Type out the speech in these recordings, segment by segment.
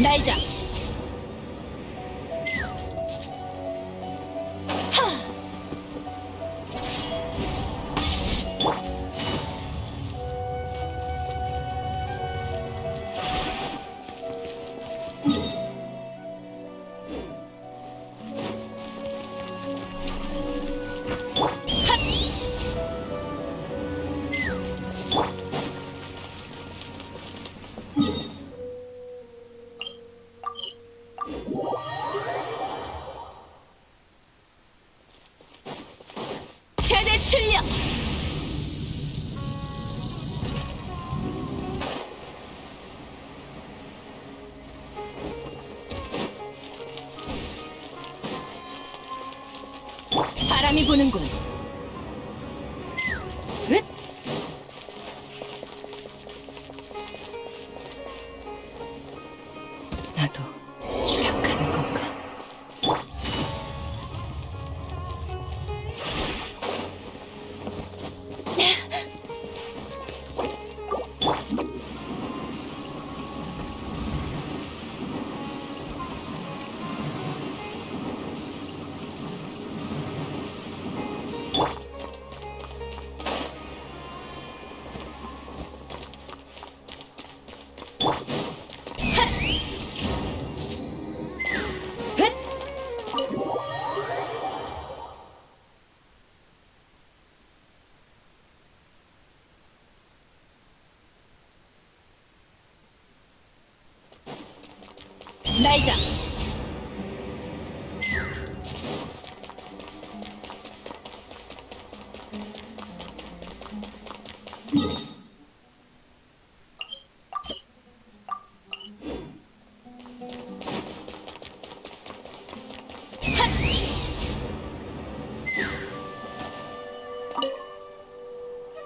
날자. 최대 출력. 바람이 부는군. 으ත්! 나도 추락하는 건가? 날자.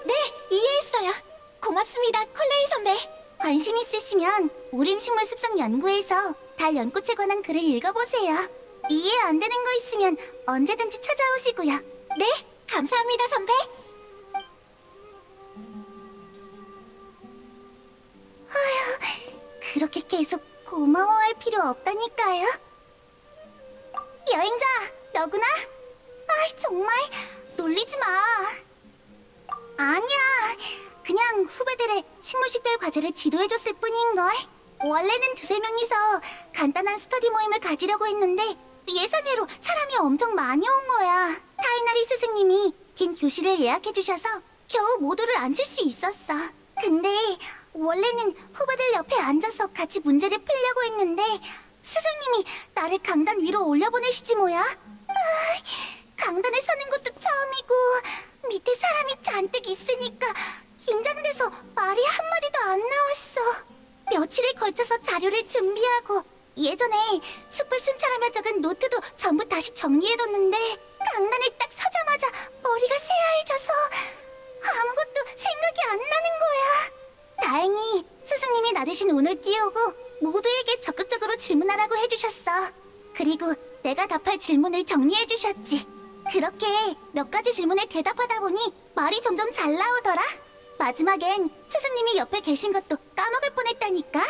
네, 이해했어요. 고맙습니다, 콜레이 선배. 관심 있으시면 오림식물 습성 연구에서 달 연꽃에 관한 글을 읽어보세요. 이해 안 되는 거 있으면 언제든지 찾아오시고요. 네, 감사합니다, 선배. 아휴, 그렇게 계속 고마워할 필요 없다니까요. 여행자, 너구나? 아이, 정말 놀리지 마. 아니야, 그냥 후배들의 식물식별 과제를 지도해줬을 뿐인걸. 원래는 두세 명이서 간단한 스터디 모임을 가지려고 했는데 예상외로 사람이 엄청 많이 온 거야. 타이나리 스승님이 긴 교실을 예약해주셔서 겨우 모두를 앉힐 수 있었어. 근데 원래는 후배들 옆에 앉아서 같이 문제를 풀려고 했는데 스승님이 나를 강단 위로 올려보내시지 뭐야. 강단에 서는 것도 처음이고 밑에 사람이 잔뜩 있으니까 긴장돼서 말이 한마디도 안 나왔어. 며칠에 걸쳐서 자료를 준비하고 예전에 숲을 순찰하며 적은 노트도 전부 다시 정리해뒀는데 강단에 딱 서자마자 머리가 새하얘져서 아무것도 생각이 안 나는 거야. 다행히 스승님이 나 대신 운을 띄우고 모두에게 적극적으로 질문하라고 해주셨어. 그리고 내가 답할 질문을 정리해주셨지. 그렇게 몇 가지 질문에 대답하다 보니 말이 점점 잘 나오더라. 마지막엔 스승님이 옆에 계신 것도 까먹을 뻔했다니까.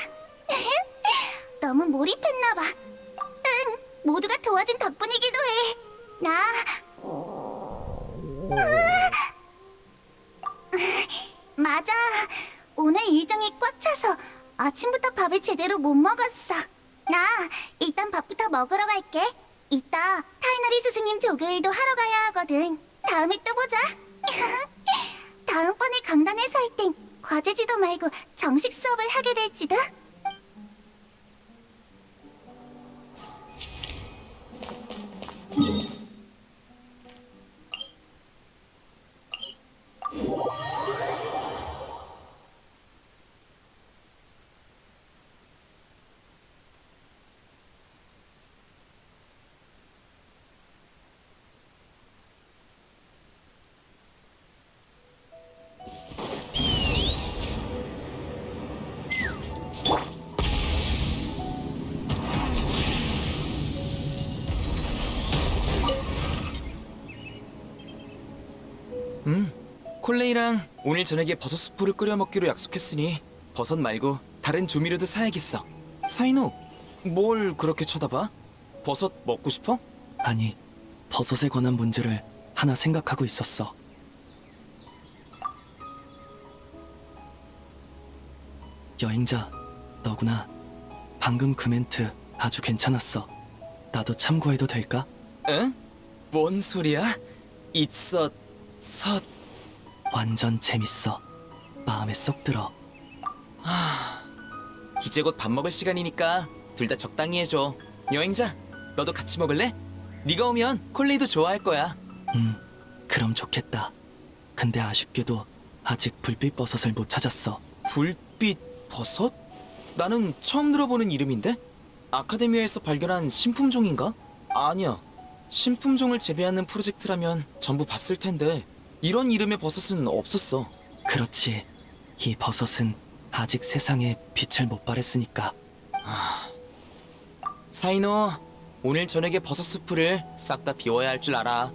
너무 몰입했나봐. 응, 모두가 도와준 덕분이기도 해. 맞아. 오늘 일정이 꽉 차서 아침부터 밥을 제대로 못 먹었어. 나 일단 밥부터 먹으러 갈게. 이따 타이너리 스승님 조교일도 하러 가야 하거든. 다음에 또 보자. 다음번에 강단에 설 땐 과제 지도 말고 정식 수업을 하게 될지도. 콜레이랑 오늘 저녁에 버섯 수프를 끓여 먹기로 약속했으니 버섯 말고 다른 조미료도 사야겠어. 사이노, 뭘 그렇게 쳐다봐? 버섯 먹고 싶어? 아니, 버섯에 관한 문제를 하나 생각하고 있었어. 여행자, 너구나. 방금 그 멘트 아주 괜찮았어. 나도 참고해도 될까? 응? 뭔 소리야? 완전 재밌어. 마음에 쏙 들어. 이제 곧 밥 먹을 시간이니까 둘 다 적당히 해줘. 여행자, 너도 같이 먹을래? 네가 오면 콜레이도 좋아할 거야. 그럼 좋겠다. 근데 아쉽게도 아직 불빛 버섯을 못 찾았어. 불빛 버섯? 나는 처음 들어보는 이름인데? 아카데미아에서 발견한 신품종인가? 아니야. 신품종을 재배하는 프로젝트라면 전부 봤을 텐데 이런 이름의 버섯은 없었어. 그렇지. 이 버섯은 아직 세상에 빛을 못 발했으니까. 사이노, 오늘 저녁에 버섯 수프를 싹 다 비워야 할 줄 알아.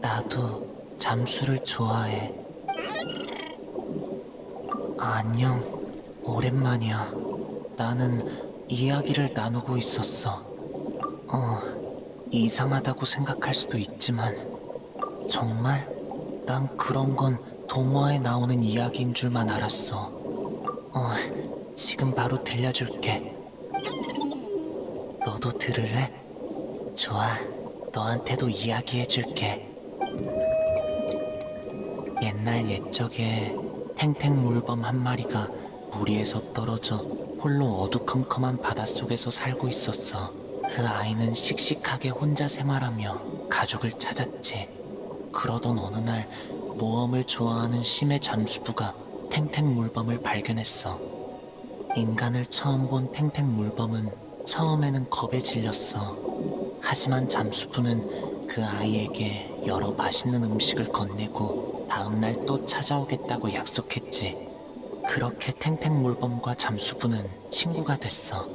나도 잠수를 좋아해. 안녕, 오랜만이야. 나는 이야기를 나누고 있었어. 이상하다고 생각할 수도 있지만, 정말? 난 그런 건 동화에 나오는 이야기인 줄만 알았어. 지금 바로 들려줄게. 너도 들을래? 좋아, 너한테도 이야기해줄게. 옛날 옛적에 탱탱 물범 한 마리가 무리에서 떨어져 홀로 어두컴컴한 바닷속에서 살고 있었어. 그 아이는 씩씩하게 혼자 생활하며 가족을 찾았지. 그러던 어느 날 모험을 좋아하는 심해 잠수부가 탱탱 물범을 발견했어. 인간을 처음 본 탱탱 물범은 처음에는 겁에 질렸어. 하지만 잠수부는 그 아이에게 여러 맛있는 음식을 건네고 다음날 또 찾아오겠다고 약속했지. 그렇게 탱탱 물범과 잠수부는 친구가 됐어.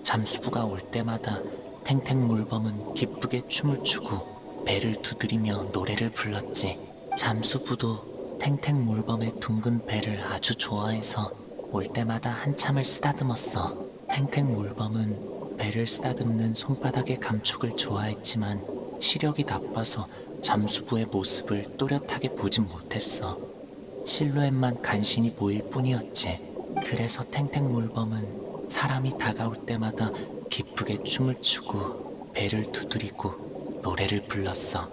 잠수부가 올 때마다 탱탱 물범은 기쁘게 춤을 추고 배를 두드리며 노래를 불렀지. 잠수부도 탱탱 물범의 둥근 배를 아주 좋아해서 올 때마다 한참을 쓰다듬었어. 탱탱 물범은 배를 쓰다듬는 손바닥의 감촉을 좋아했지만 시력이 나빠서 잠수부의 모습을 또렷하게 보진 못했어. 실루엣만 간신히 보일 뿐이었지. 그래서 탱탱 물범은 사람이 다가올 때마다 기쁘게 춤을 추고 배를 두드리고 노래를 불렀어.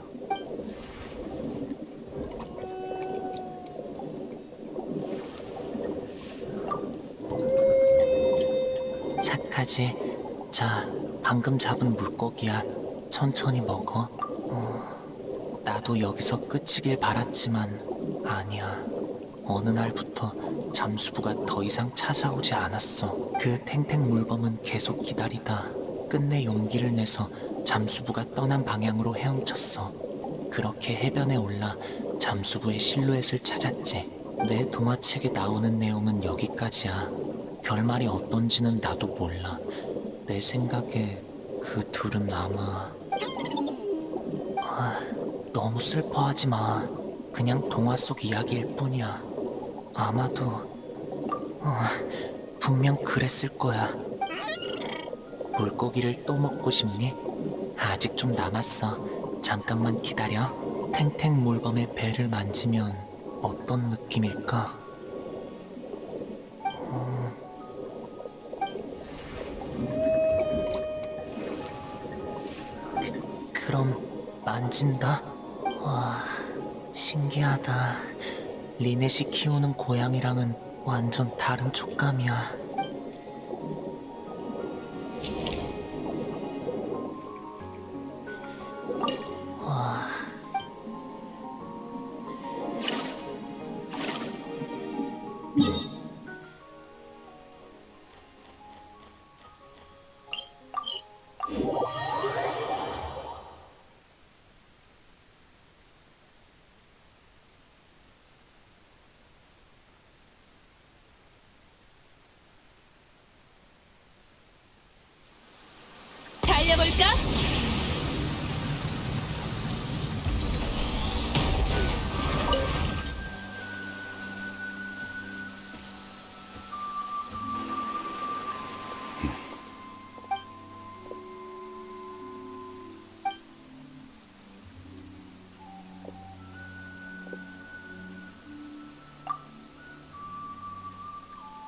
착하지? 자, 방금 잡은 물고기야. 천천히 먹어. 나도 여기서 끝이길 바랐지만 아니야. 어느 날부터 잠수부가 더 이상 찾아오지 않았어. 그 탱탱 물범은 계속 기다리다 끝내 용기를 내서 잠수부가 떠난 방향으로 헤엄쳤어. 그렇게 해변에 올라 잠수부의 실루엣을 찾았지. 내 동화책에 나오는 내용은 여기까지야. 결말이 어떤지는 나도 몰라. 내 생각에 그 둘은 아마... 너무 슬퍼하지 마. 그냥 동화 속 이야기일 뿐이야. 아마도 분명 그랬을 거야. 물고기를 또 먹고 싶니? 아직 좀 남았어. 잠깐만 기다려. 탱탱 물범의 배를 만지면 어떤 느낌일까? 그럼 만진다? 와, 신기하다. 리넷이 키우는 고양이랑은 완전 다른 촉감이야. 와. 달려볼까?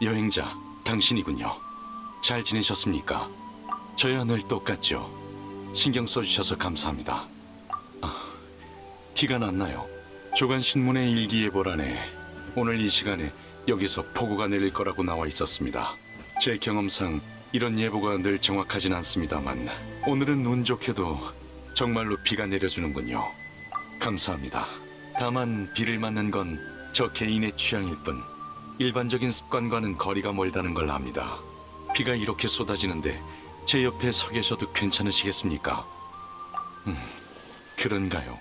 여행자, 당신이군요. 잘 지내셨습니까? 저야 늘 똑같죠. 신경 써주셔서 감사합니다. 티가 났나요? 조간신문의 일기예보란에 오늘 이 시간에 여기서 폭우가 내릴 거라고 나와 있었습니다. 제 경험상 이런 예보가 늘 정확하진 않습니다만 오늘은 운 좋게도 정말로 비가 내려주는군요. 감사합니다. 다만 비를 맞는 건 저 개인의 취향일 뿐 일반적인 습관과는 거리가 멀다는 걸 압니다. 비가 이렇게 쏟아지는데 제 옆에 서 계셔도 괜찮으시겠습니까? 그런가요?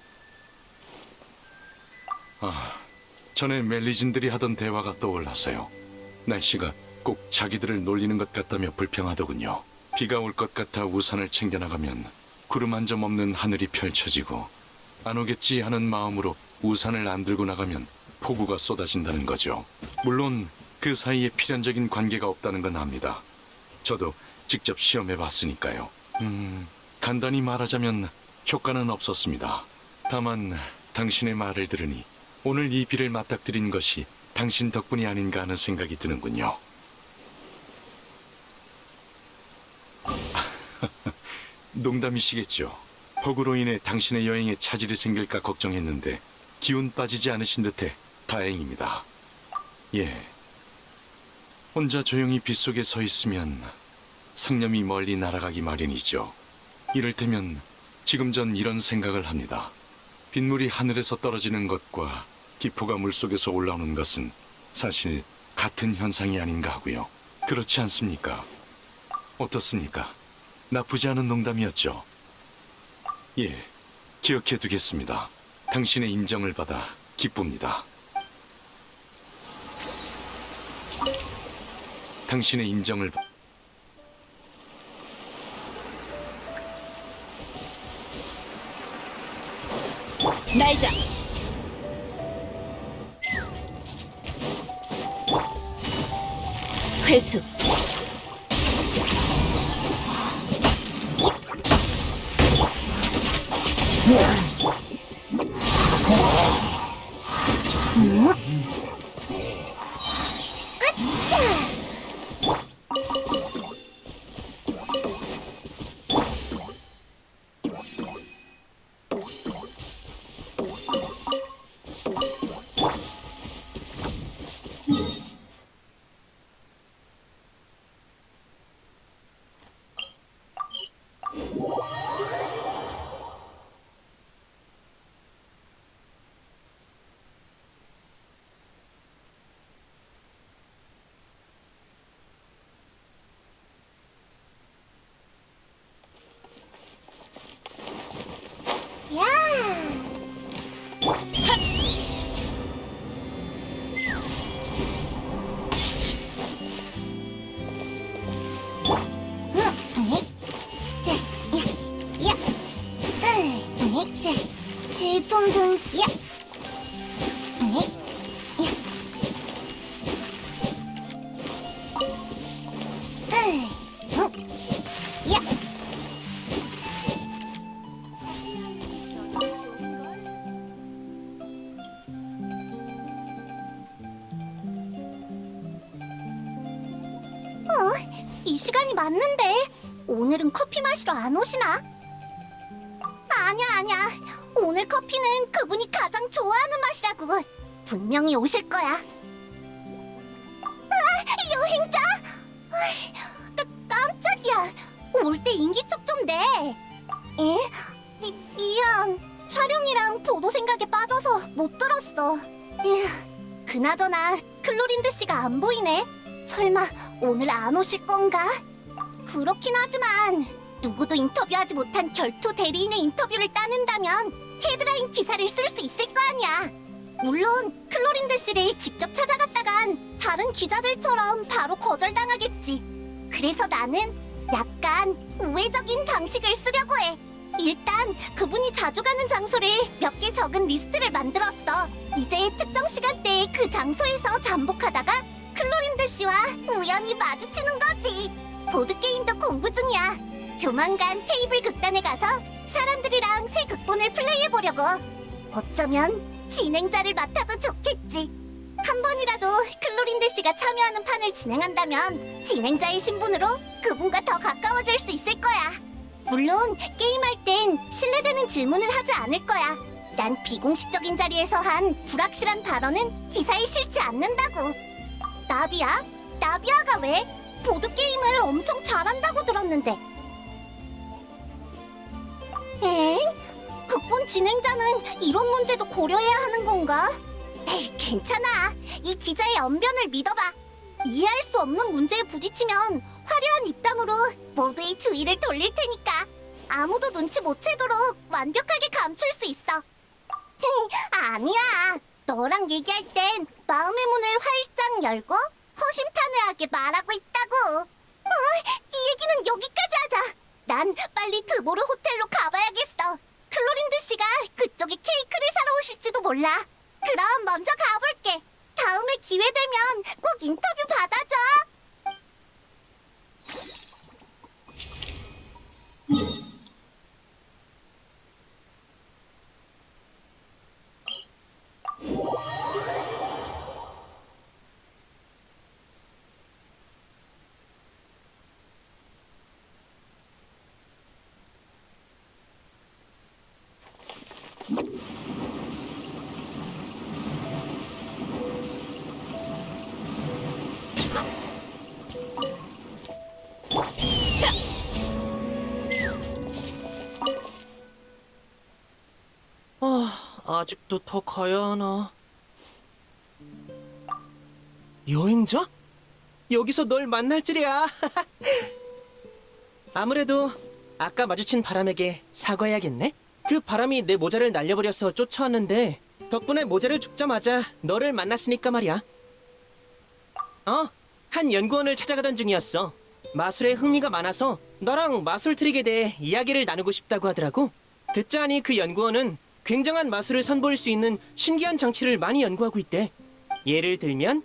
전에 멜리진들이 하던 대화가 떠올라서요. 날씨가 꼭 자기들을 놀리는 것 같다며 불평하더군요. 비가 올 것 같아 우산을 챙겨나가면 구름 한 점 없는 하늘이 펼쳐지고 안 오겠지 하는 마음으로 우산을 안 들고 나가면 폭우가 쏟아진다는 거죠. 물론 그 사이에 필연적인 관계가 없다는 건 압니다. 저도 직접 시험해 봤으니까요. 간단히 말하자면 효과는 없었습니다. 다만 당신의 말을 들으니 오늘 이 비를 맞닥뜨린 것이 당신 덕분이 아닌가 하는 생각이 드는군요. 농담이시겠죠. 폭우로 인해 당신의 여행에 차질이 생길까 걱정했는데 기운 빠지지 않으신 듯해 다행입니다. 예. 혼자 조용히 빗속에 서 있으면 상념이 멀리 날아가기 마련이죠. 이를테면 지금 전 이런 생각을 합니다. 빗물이 하늘에서 떨어지는 것과 기포가 물속에서 올라오는 것은 사실 같은 현상이 아닌가 하고요. 그렇지 않습니까? 어떻습니까? 나쁘지 않은 농담이었죠. 예, 기억해 두겠습니다. 당신의 인정을 받아 기쁩니다. 당신의 인정을 날자. 회수. 야! 질풍동 야! 야! 이 시간이 맞는데 오늘은 커피 마시러 안 오시나? 아, 아니야. 오늘 커피는 그분이 가장 좋아하는 맛이라고. 분명히 오실 거야. 여행자? 깜짝이야. 올 때 인기척 좀 내. 에? 미안. 촬영이랑 보도 생각에 빠져서 못 들었어. 그나저나 클로린드 씨가 안 보이네. 설마 오늘 안 오실 건가? 그렇긴 하지만 누구도 인터뷰하지 못한 결투 대리인의 인터뷰를 따낸다면 헤드라인 기사를 쓸 수 있을 거 아니야. 물론 클로린드 씨를 직접 찾아갔다간 다른 기자들처럼 바로 거절당하겠지. 그래서 나는 약간 우회적인 방식을 쓰려고 해. 일단 그분이 자주 가는 장소를 몇 개 적은 리스트를 만들었어. 이제 특정 시간대에 그 장소에서 잠복하다가 클로린드 씨와 우연히 마주치는 거지. 보드게임도 공부 중이야. 조만간 테이블 극단에 가서 사람들이랑 새 극본을 플레이해보려고. 어쩌면 진행자를 맡아도 좋겠지. 한 번이라도 클로린드 씨가 참여하는 판을 진행한다면 진행자의 신분으로 그분과 더 가까워질 수 있을 거야. 물론 게임할 땐 신뢰되는 질문을 하지 않을 거야. 난 비공식적인 자리에서 한 불확실한 발언은 기사에 실지 않는다고. 나비야? 나비야가 왜? 보드게임을 엄청 잘한다고 들었는데. 엥? 극본 진행자는 이런 문제도 고려해야 하는 건가? 에이, 괜찮아. 이 기자의 언변을 믿어봐. 이해할 수 없는 문제에 부딪히면 화려한 입담으로 모두의 주의를 돌릴 테니까 아무도 눈치 못 채도록 완벽하게 감출 수 있어. 아니야. 너랑 얘기할 땐 마음의 문을 활짝 열고 허심탄회하게 말하고 있다고. 이 얘기는 여기까지 하자. 난 빨리 드보르 호텔로 가봐야겠어. 클로린드 씨가 그쪽에 케이크를 사러 오실지도 몰라. 그럼 먼저 가볼게. 다음에 기회 되면 꼭 인터뷰 받아줘. 아직도 더 가야 하나? 여행자? 여기서 널 만날 줄이야. 아무래도 아까 마주친 바람에게 사과해야겠네. 그 바람이 내 모자를 날려버려서 쫓아왔는데 덕분에 모자를 줍자마자 너를 만났으니까 말이야. 한 연구원을 찾아가던 중이었어. 마술에 흥미가 많아서 너랑 마술 트릭에 대해 이야기를 나누고 싶다고 하더라고. 듣자 하니 그 연구원은 굉장한 마술을 선보일 수 있는 신기한 장치를 많이 연구하고 있대. 예를 들면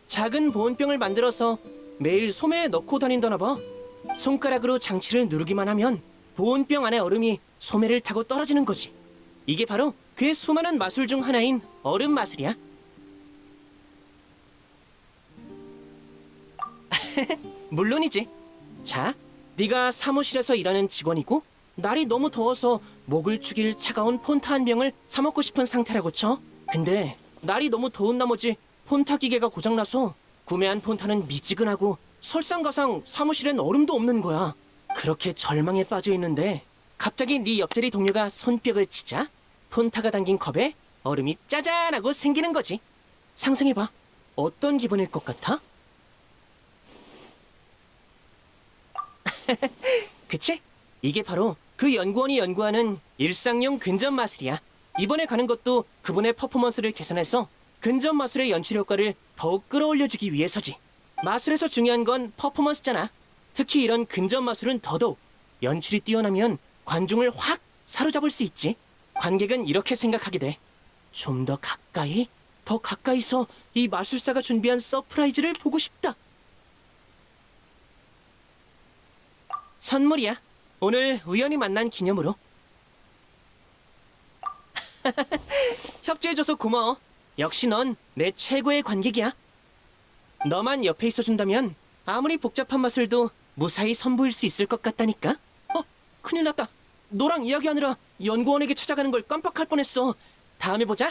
작은 보온병을 만들어서 매일 소매에 넣고 다닌다나 봐. 손가락으로 장치를 누르기만 하면 보온병 안에 얼음이 소매를 타고 떨어지는 거지. 이게 바로 그의 수많은 마술 중 하나인 얼음 마술이야. 물론이지. 자, 네가 사무실에서 일하는 직원이고 날이 너무 더워서 목을 축일 차가운 폰타 한 병을 사 먹고 싶은 상태라고 쳐. 근데 날이 너무 더운 나머지 폰타 기계가 고장나서 구매한 폰타는 미지근하고 설상가상 사무실엔 얼음도 없는 거야. 그렇게 절망에 빠져 있는데 갑자기 네 옆자리 동료가 손뼉을 치자 폰타가 담긴 컵에 얼음이 짜잔하고 생기는 거지. 상상해봐. 어떤 기분일 것 같아? 그치? 이게 바로 그 연구원이 연구하는 일상용 근접 마술이야. 이번에 가는 것도 그분의 퍼포먼스를 개선해서 근접 마술의 연출 효과를 더욱 끌어올려주기 위해서지. 마술에서 중요한 건 퍼포먼스잖아. 특히 이런 근접 마술은 더더욱 연출이 뛰어나면 관중을 확 사로잡을 수 있지. 관객은 이렇게 생각하게 돼. 좀 더 가까이, 더 가까이서 이 마술사가 준비한 서프라이즈를 보고 싶다. 선물이야. 오늘 우연히 만난 기념으로. 협조해줘서 고마워. 역시 넌 내 최고의 관객이야. 너만 옆에 있어준다면 아무리 복잡한 마술도 무사히 선보일 수 있을 것 같다니까. 큰일 났다. 너랑 이야기하느라 연구원에게 찾아가는 걸 깜빡할 뻔했어. 다음에 보자.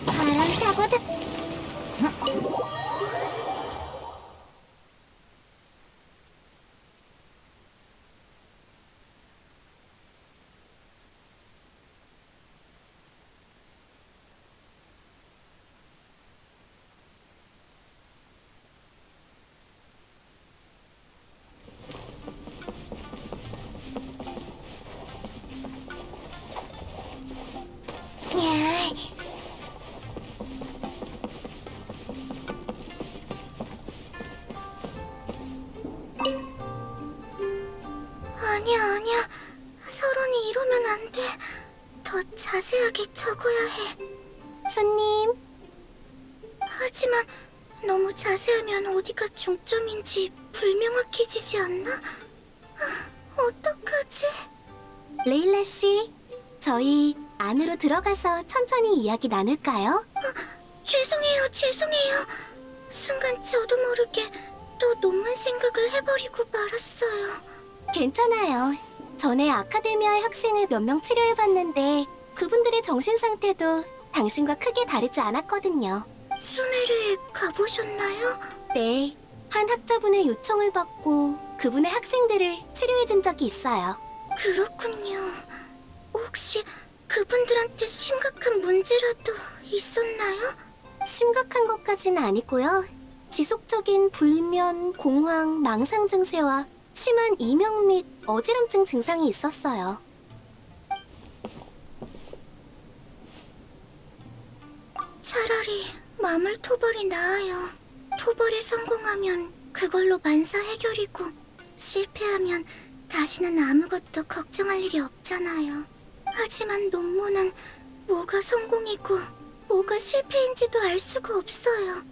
바람 타고 다... 야, 아니야. 서론이 이러면 안 돼. 더 자세하게 적어야 해. 손님. 하지만 너무 자세하면 어디가 중점인지 불명확해지지 않나? 어떡하지? 레일라 씨, 저희 안으로 들어가서 천천히 이야기 나눌까요? 죄송해요. 순간 저도 모르게 또 논문 생각을 해버리고 말았어요. 괜찮아요. 전에 아카데미아의 학생을 몇 명 치료해봤는데 그분들의 정신 상태도 당신과 크게 다르지 않았거든요. 수메르에 가보셨나요? 네. 한 학자분의 요청을 받고 그분의 학생들을 치료해준 적이 있어요. 그렇군요. 혹시 그분들한테 심각한 문제라도 있었나요? 심각한 것까지는 아니고요. 지속적인 불면, 공황, 망상 증세와 심한 이명 및 어지럼증 증상이 있었어요. 차라리 마물 토벌이 나아요. 토벌에 성공하면 그걸로 만사 해결이고 실패하면 다시는 아무것도 걱정할 일이 없잖아요. 하지만 논문은 뭐가 성공이고 뭐가 실패인지도 알 수가 없어요.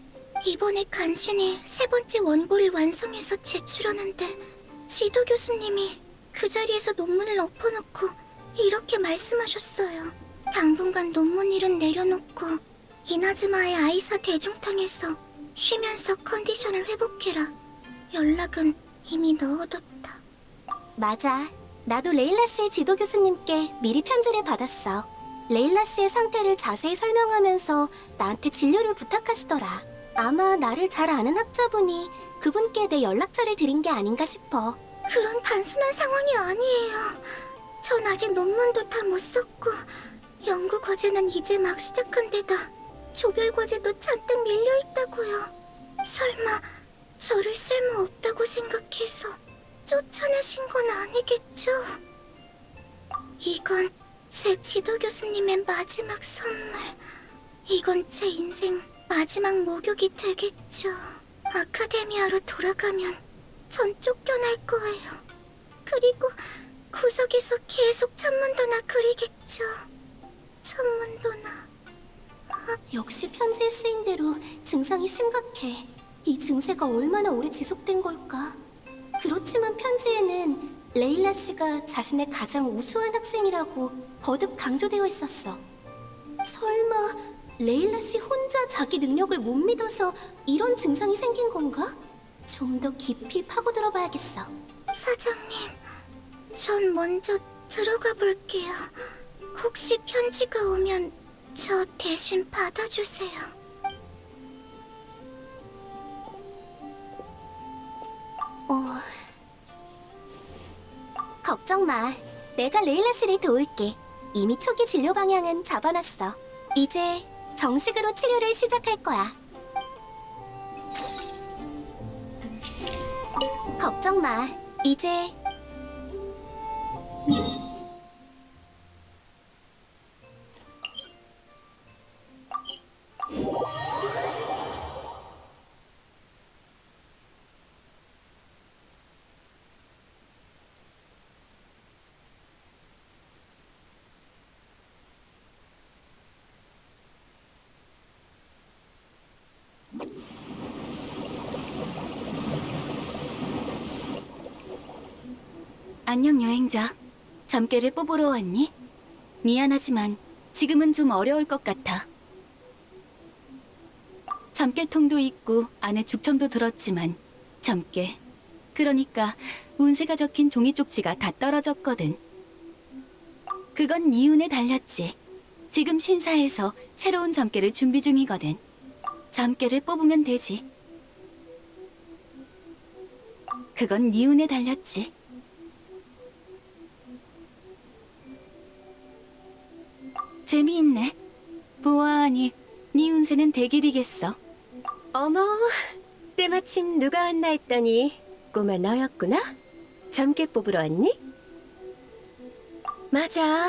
이번에 간신히 3번째 원고를 완성해서 제출하는데 지도 교수님이 그 자리에서 논문을 엎어놓고 이렇게 말씀하셨어요. 당분간 논문 일은 내려놓고 이나즈마의 아이사 대중탕에서 쉬면서 컨디션을 회복해라. 연락은 이미 넣어뒀다. 맞아. 나도 레일라 씨의 지도 교수님께 미리 편지를 받았어. 레일라 씨의 상태를 자세히 설명하면서 나한테 진료를 부탁하시더라. 아마 나를 잘 아는 학자분이 그분께 내 연락처를 드린 게 아닌가 싶어. 그런 단순한 상황이 아니에요. 전 아직 논문도 다 못 썼고 연구 과제는 이제 막 시작한 데다 조별 과제도 잔뜩 밀려 있다고요. 설마 저를 쓸모없다고 생각해서 쫓아내신 건 아니겠죠? 이건 제 지도 교수님의 마지막 선물. 이건 제 인생 마지막 목욕이 되겠죠. 아카데미아로 돌아가면 전 쫓겨날 거예요. 그리고 구석에서 계속 천문도나 그리겠죠. 천문도나. 역시 편지에 쓰인 대로 증상이 심각해. 이 증세가 얼마나 오래 지속된 걸까? 그렇지만 편지에는 레일라 씨가 자신의 가장 우수한 학생이라고 거듭 강조되어 있었어. 설마 레일라 씨 혼자 자기 능력을 못 믿어서 이런 증상이 생긴 건가? 좀 더 깊이 파고들어 봐야겠어. 사장님, 전 먼저 들어가 볼게요. 혹시 편지가 오면 저 대신 받아주세요. 걱정 마. 내가 레일라 씨를 도울게. 이미 초기 진료 방향은 잡아놨어. 이제 정식으로 치료를 시작할 거야. 걱정 마. 이제 안녕 여행자. 점괘를 뽑으러 왔니? 미안하지만 지금은 좀 어려울 것 같아. 점괘통도 있고 안에 죽첨도 들었지만 점괘, 그러니까 운세가 적힌 종이 쪽지가 다 떨어졌거든. 그건 네 운에 달렸지. 지금 신사에서 새로운 점괘를 준비 중이거든. 점괘를 뽑으면 되지. 그건 네 운에 달렸지. 재미있네. 보아하니 네 운세는 대길이겠어. 어머, 때마침 누가 왔나 했더니 꼬마 너였구나? 점괘 뽑으러 왔니? 맞아.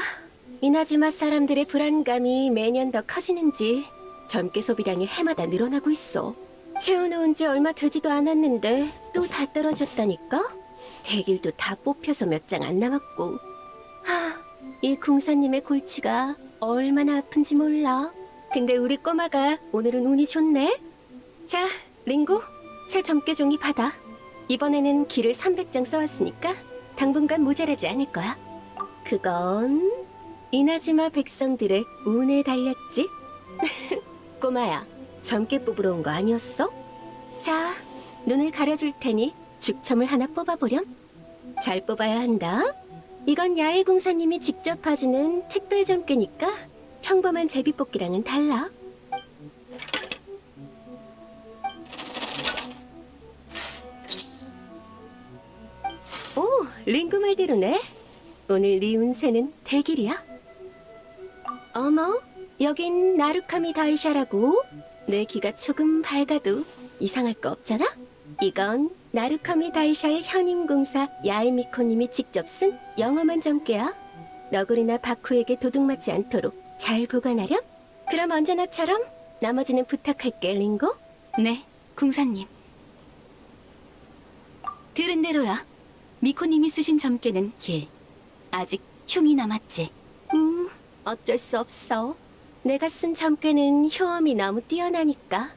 이나즈마 사람들의 불안감이 매년 더 커지는지 점괘 소비량이 해마다 늘어나고 있어. 채워놓은 지 얼마 되지도 않았는데 또 다 떨어졌다니까? 대길도 다 뽑혀서 몇 장 안 남았고. 이 궁사님의 골치가 얼마나 아픈지 몰라. 근데 우리 꼬마가 오늘은 운이 좋네. 자, 링고, 새 점괘 종이 받아. 이번에는 길을 300장 써왔으니까 당분간 모자라지 않을 거야. 그건 이나즈마 백성들의 운에 달렸지. 꼬마야, 점괘 뽑으러 온 거 아니었어? 자, 눈을 가려줄 테니 죽첨을 하나 뽑아보렴. 잘 뽑아야 한다. 이건 야외공사님이 직접 봐주는 특별 점괘니까 평범한 제비뽑기랑은 달라. 오, 링구 말대로네. 오늘 네 운세는 대길이야. 어머, 여긴 나루카미 다이샤라고. 내 귀가 조금 밝아도 이상할 거 없잖아? 이건 나루카미 다이샤의 현임공사 야에미코님이 직접 쓴 영험한 점괘야. 너구리나 바쿠에게 도둑맞지 않도록 잘 보관하렴. 그럼 언제나처럼 나머지는 부탁할게, 링고. 네, 궁사님. 들은 대로야. 미코님이 쓰신 점괘는 길. 아직 흉이 남았지. 어쩔 수 없어. 내가 쓴 점괘는 효험이 너무 뛰어나니까.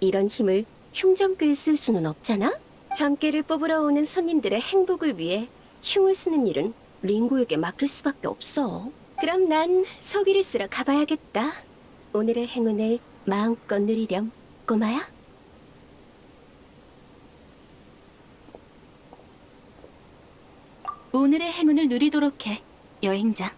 이런 힘을 흉점괘에 쓸 수는 없잖아? 점괘를 뽑으러 오는 손님들의 행복을 위해 흉을 쓰는 일은 링고에게 맡길 수밖에 없어. 그럼 난 소기를 쓰러 가봐야겠다. 오늘의 행운을 마음껏 누리렴, 꼬마야. 오늘의 행운을 누리도록 해, 여행자.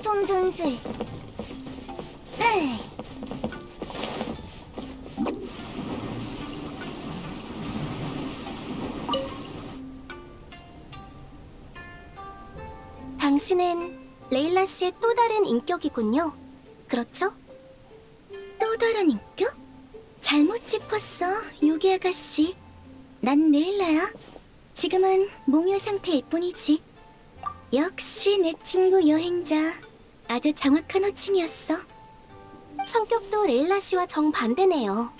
온통 분술. 당신은 레일라 씨의 또 다른 인격이군요. 그렇죠? 또 다른 인격? 잘못 짚었어, 요기 아가씨. 난 레일라야. 지금은 몽유 상태일 뿐이지. 역시 내 친구 여행자. 아주 정확한 호칭이었어. 성격도 레일라 씨와 정반대네요.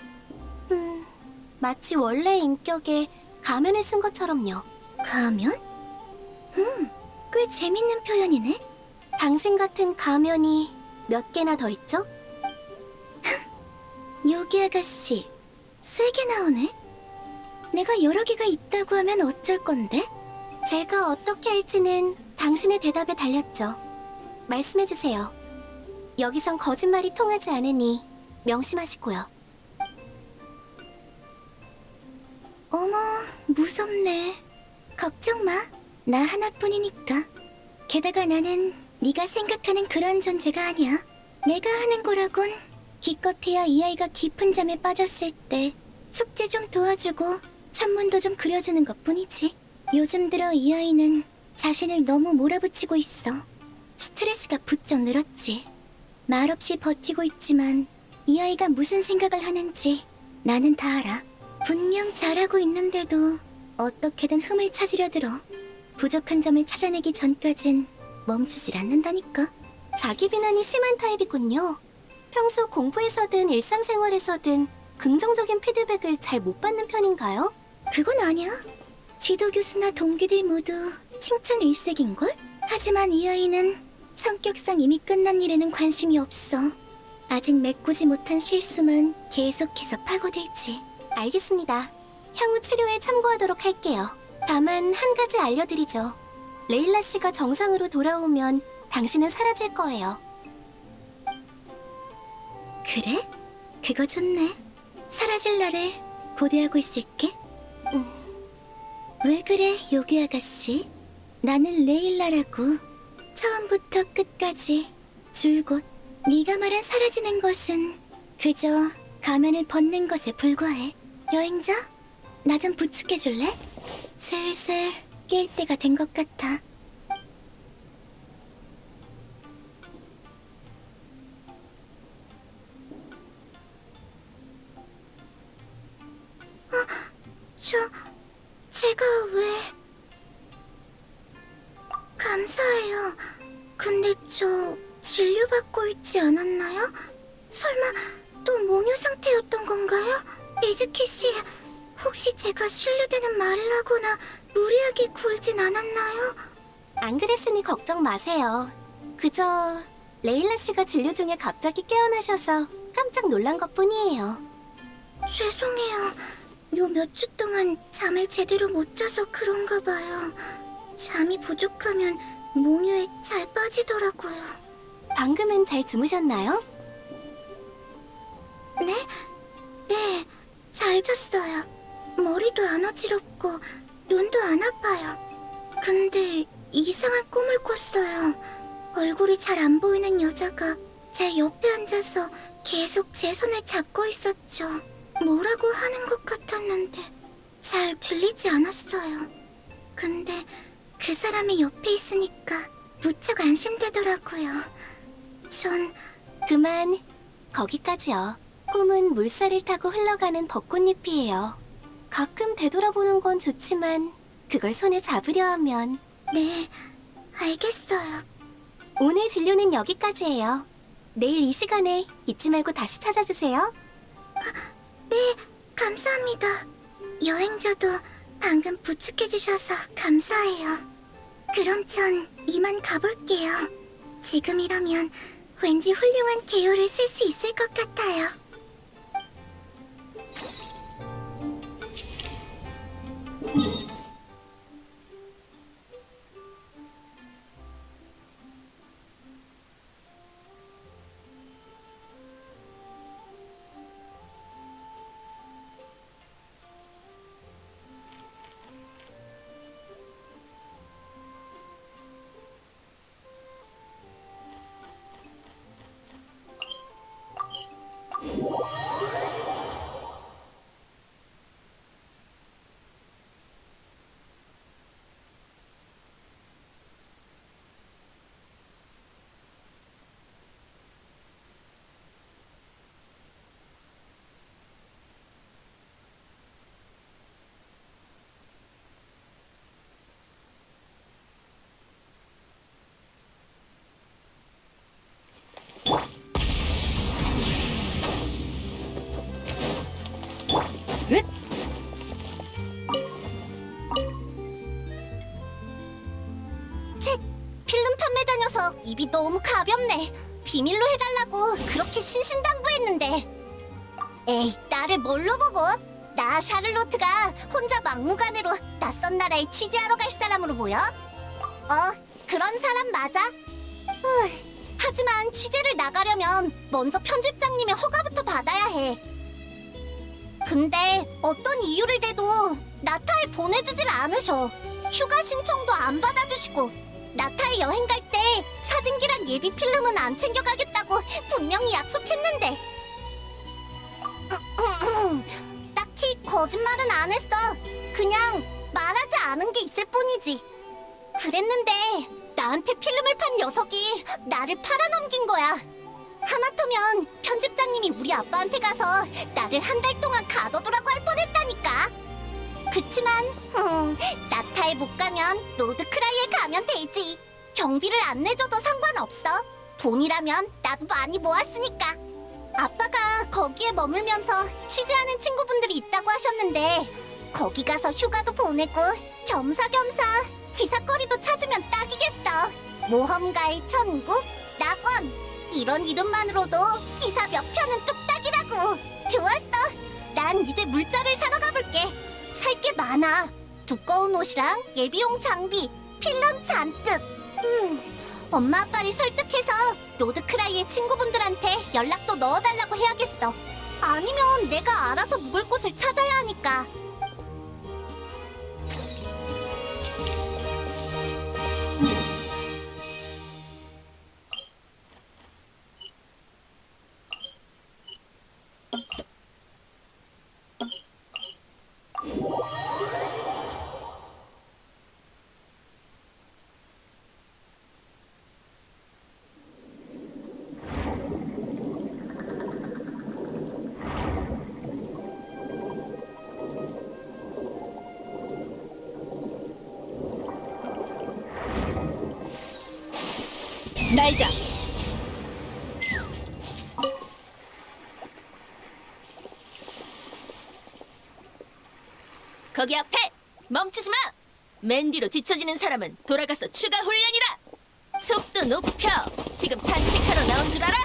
마치 원래 인격에 가면을 쓴 것처럼요. 가면? 꽤 재밌는 표현이네. 당신 같은 가면이 몇 개나 더 있죠? 요기 아가씨, 세게 나오네. 내가 여러 개가 있다고 하면 어쩔 건데? 제가 어떻게 할지는 당신의 대답에 달렸죠. 말씀해주세요. 여기선 거짓말이 통하지 않으니 명심하시고요. 어머, 무섭네. 걱정 마. 나 하나뿐이니까. 게다가 나는 네가 생각하는 그런 존재가 아니야. 내가 하는 거라곤 기껏해야 이 아이가 깊은 잠에 빠졌을 때 숙제 좀 도와주고 천문도 좀 그려주는 것뿐이지. 요즘 들어 이 아이는 자신을 너무 몰아붙이고 있어. 스트레스가 부쩍 늘었지. 말없이 버티고 있지만 이 아이가 무슨 생각을 하는지 나는 다 알아. 분명 잘하고 있는데도 어떻게든 흠을 찾으려 들어. 부족한 점을 찾아내기 전까진 멈추질 않는다니까. 자기 비난이 심한 타입이군요. 평소 공부에서든 일상생활에서든 긍정적인 피드백을 잘 못 받는 편인가요? 그건 아니야. 지도 교수나 동기들 모두 칭찬 일색인걸? 하지만 이 아이는 성격상 이미 끝난 일에는 관심이 없어. 아직 메꾸지 못한 실수만 계속해서 파고들지. 알겠습니다. 향후 치료에 참고하도록 할게요. 다만 한 가지 알려드리죠. 레일라 씨가 정상으로 돌아오면 당신은 사라질 거예요. 그래? 그거 좋네. 사라질 날을 고대하고 있을게. 왜 그래, 요기 아가씨? 나는 레일라라고. 처음부터 끝까지 줄곧 네가 말한 사라지는 것은 그저 가면을 벗는 것에 불과해. 여행자, 나 좀 부축해줄래? 슬슬 깰 때가 된 것 같아. 제가 왜... 감사해요. 근데 저 진료받고 있지 않았나요? 설마 또 몽유 상태였던 건가요? 이즈키 씨, 혹시 제가 신뢰되는 말을 하거나 무리하게 굴진 않았나요? 안 그랬으니 걱정 마세요. 그저 레일라 씨가 진료 중에 갑자기 깨어나셔서 깜짝 놀란 것뿐이에요. 죄송해요. 요 몇 주 동안 잠을 제대로 못 자서 그런가 봐요. 잠이 부족하면 몽유에 잘 빠지더라고요. 방금은 잘 주무셨나요? 네? 네, 잘 잤어요. 머리도 안 어지럽고 눈도 안 아파요. 근데 이상한 꿈을 꿨어요. 얼굴이 잘 안 보이는 여자가 제 옆에 앉아서 계속 제 손을 잡고 있었죠. 뭐라고 하는 것 같았는데 잘 들리지 않았어요. 근데 그 사람이 옆에 있으니까 무척 안심되더라고요. 전 그만. 거기까지요. 꿈은 물살을 타고 흘러가는 벚꽃잎이에요. 가끔 되돌아보는 건 좋지만 그걸 손에 잡으려 하면. 네, 알겠어요. 오늘 진료는 여기까지예요. 내일 이 시간에 잊지 말고 다시 찾아주세요. 네, 감사합니다. 여행자도 방금 부축해주셔서 감사해요. 그럼 전 이만 가볼게요. 지금이라면 왠지 훌륭한 개요를 쓸 수 있을 것 같아요. 필름 판매자 녀석 입이 너무 가볍네. 비밀로 해달라고 그렇게 신신당부했는데. 에이, 나를 뭘로 보고? 나 샤를로트가 혼자 막무가내로 낯선 나라에 취재하러 갈 사람으로 보여? 그런 사람 맞아? 하지만 취재를 나가려면 먼저 편집장님의 허가부터 받아야 해. 근데 어떤 이유를 대도 나타에 보내주질 않으셔. 휴가 신청도 안 받아주시고 나타에 여행 갈 때 사진기랑 예비 필름은 안 챙겨가겠다고 분명히 약속했는데. 딱히 거짓말은 안 했어. 그냥 말하지 않은 게 있을 뿐이지. 그랬는데 나한테 필름을 판 녀석이 나를 팔아넘긴 거야. 하마터면 편집장님이 우리 아빠한테 가서 나를 한 달 동안 가둬두라고 할 뻔했다니까. 그치만 나타에 못 가면 노드크라이에 가면 되지. 경비를 안 내줘도 상관없어. 돈이라면 나도 많이 모았으니까. 아빠가 거기에 머물면서 취재하는 친구분들이 있다고 하셨는데 거기 가서 휴가도 보내고 겸사겸사 기사거리도 찾으면 딱이겠어. 모험가의 천국, 낙원, 이런 이름만으로도 기사 몇 편은 뚝딱이라고. 좋았어. 난 이제 물자를 사러 가볼게. 살 게 많아. 두꺼운 옷이랑 예비용 장비, 필름 잔뜩. 엄마 아빠를 설득해서 노드크라이의 친구분들한테 연락도 넣어달라고 해야겠어. 아니면 내가 알아서 묵을 곳을 찾아야 하니까. 날자. 거기 앞에 멈추지 마. 맨 뒤로 뒤처지는 사람은 돌아가서 추가 훈련이다. 속도 높여. 지금 산책하러 나온 줄 알아?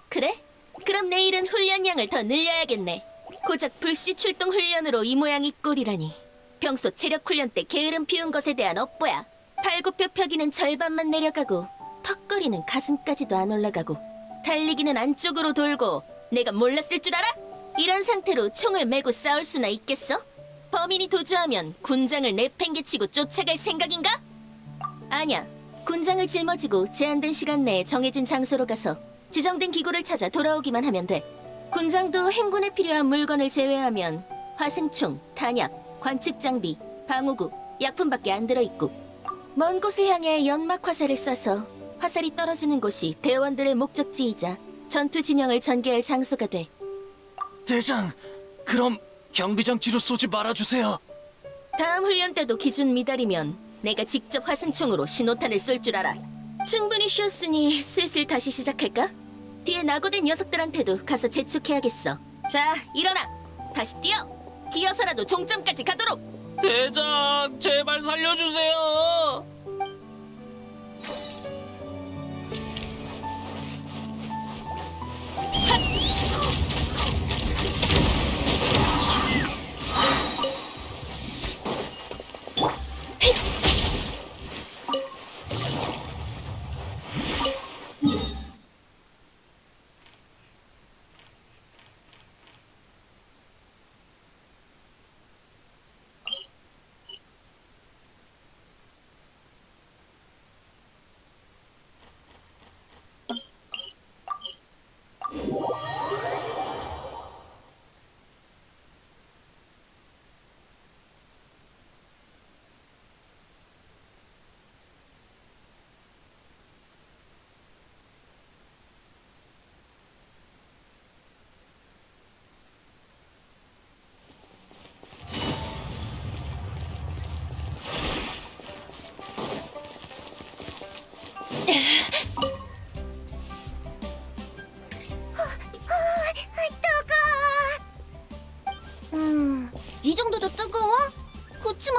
그래? 그럼 내일은 훈련량을 더 늘려야겠네. 고작 불시 출동 훈련으로 이 모양이 꼴이라니. 평소 체력 훈련 때 게으름 피운 것에 대한 업보야. 팔굽혀 펴기는 절반만 내려가고 턱걸이는 가슴까지도 안 올라가고 달리기는 안쪽으로 돌고 내가 몰랐을 줄 알아? 이런 상태로 총을 메고 싸울 수나 있겠어? 범인이 도주하면 군장을 내팽개치고 쫓아갈 생각인가? 아니야. 군장을 짊어지고 제한된 시간 내에 정해진 장소로 가서 지정된 기구를 찾아 돌아오기만 하면 돼. 군장도 행군에 필요한 물건을 제외하면 화승총, 탄약, 관측 장비, 방어구, 약품밖에 안 들어있고 먼 곳을 향해 연막 화살을 쏴서 화살이 떨어지는 곳이 대원들의 목적지이자 전투 진영을 전개할 장소가 돼. 대장, 그럼 경비장치로 쏘지 말아주세요. 다음 훈련 때도 기준 미달이면 내가 직접 화승총으로 신호탄을 쏠 줄 알아. 충분히 쉬었으니 슬슬 다시 시작할까? 뒤에 낙오된 녀석들한테도 가서 재촉해야겠어. 자, 일어나! 다시 뛰어! 기어서라도 종점까지 가도록! 대장, 제발 살려주세요.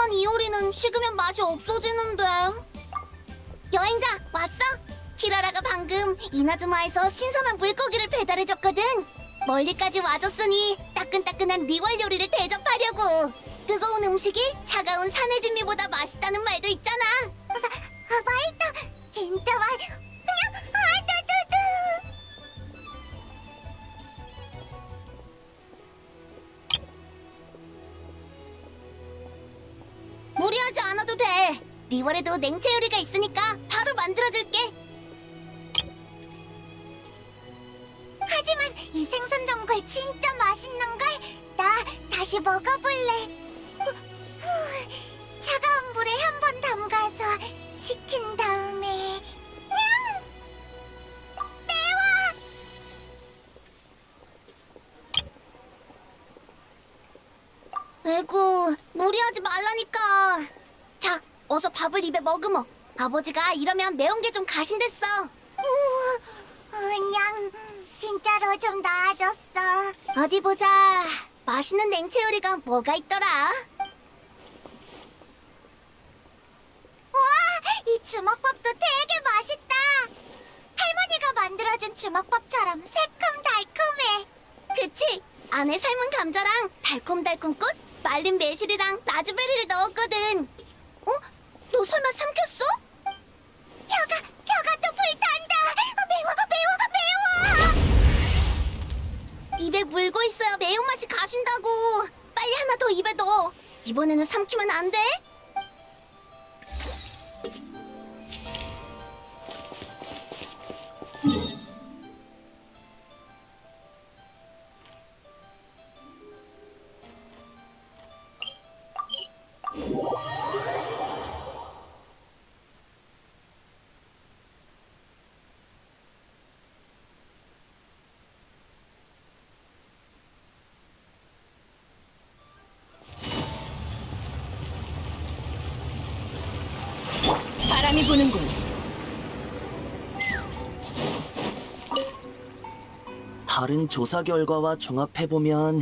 하지만 이오리는 식으면 맛이 없어지는데. 여행자 왔어? 키라라가 방금 이나즈마에서 신선한 물고기를 배달해줬거든. 멀리까지 와줬으니 따끈따끈한 리월 요리를 대접하려고. 뜨거운 음식이 차가운 산의 진미보다 맛있다는 말도 있잖아. 맛있다. 진짜 그냥 뜨뜨뜨. 무리하지 않아도 돼. 리월에도 냉채 요리가 있으니까 바로 만들어줄게. 하지만 이 생선 전골 진짜 맛있는걸? 나 다시 먹어볼래. 차가운 물에 한 번 담가서 식힌 다음에 냥! 매워! 에구, 무리하지 말라니까. 자, 어서 밥을 입에 머금어. 아버지가 이러면 매운 게 좀 가신댔어. 냥, 진짜로 좀 나아졌어. 어디 보자. 맛있는 냉채 요리가 뭐가 있더라? 우와, 이 주먹밥도 되게 맛있다. 할머니가 만들어준 주먹밥처럼 새콤달콤해. 그치? 안에 삶은 감자랑 달콤달콤 꽃, 말린 매실이랑 라즈베리를 넣었거든. 어? 너 설마 삼켰어? 혀가 또 불탄다. 매워. 입에 물고 있어야 매운맛이 가신다고. 빨리 하나 더 입에 넣어. 이번에는 삼키면 안 돼? 바람이 부는군. 다른 조사 결과와 종합해보면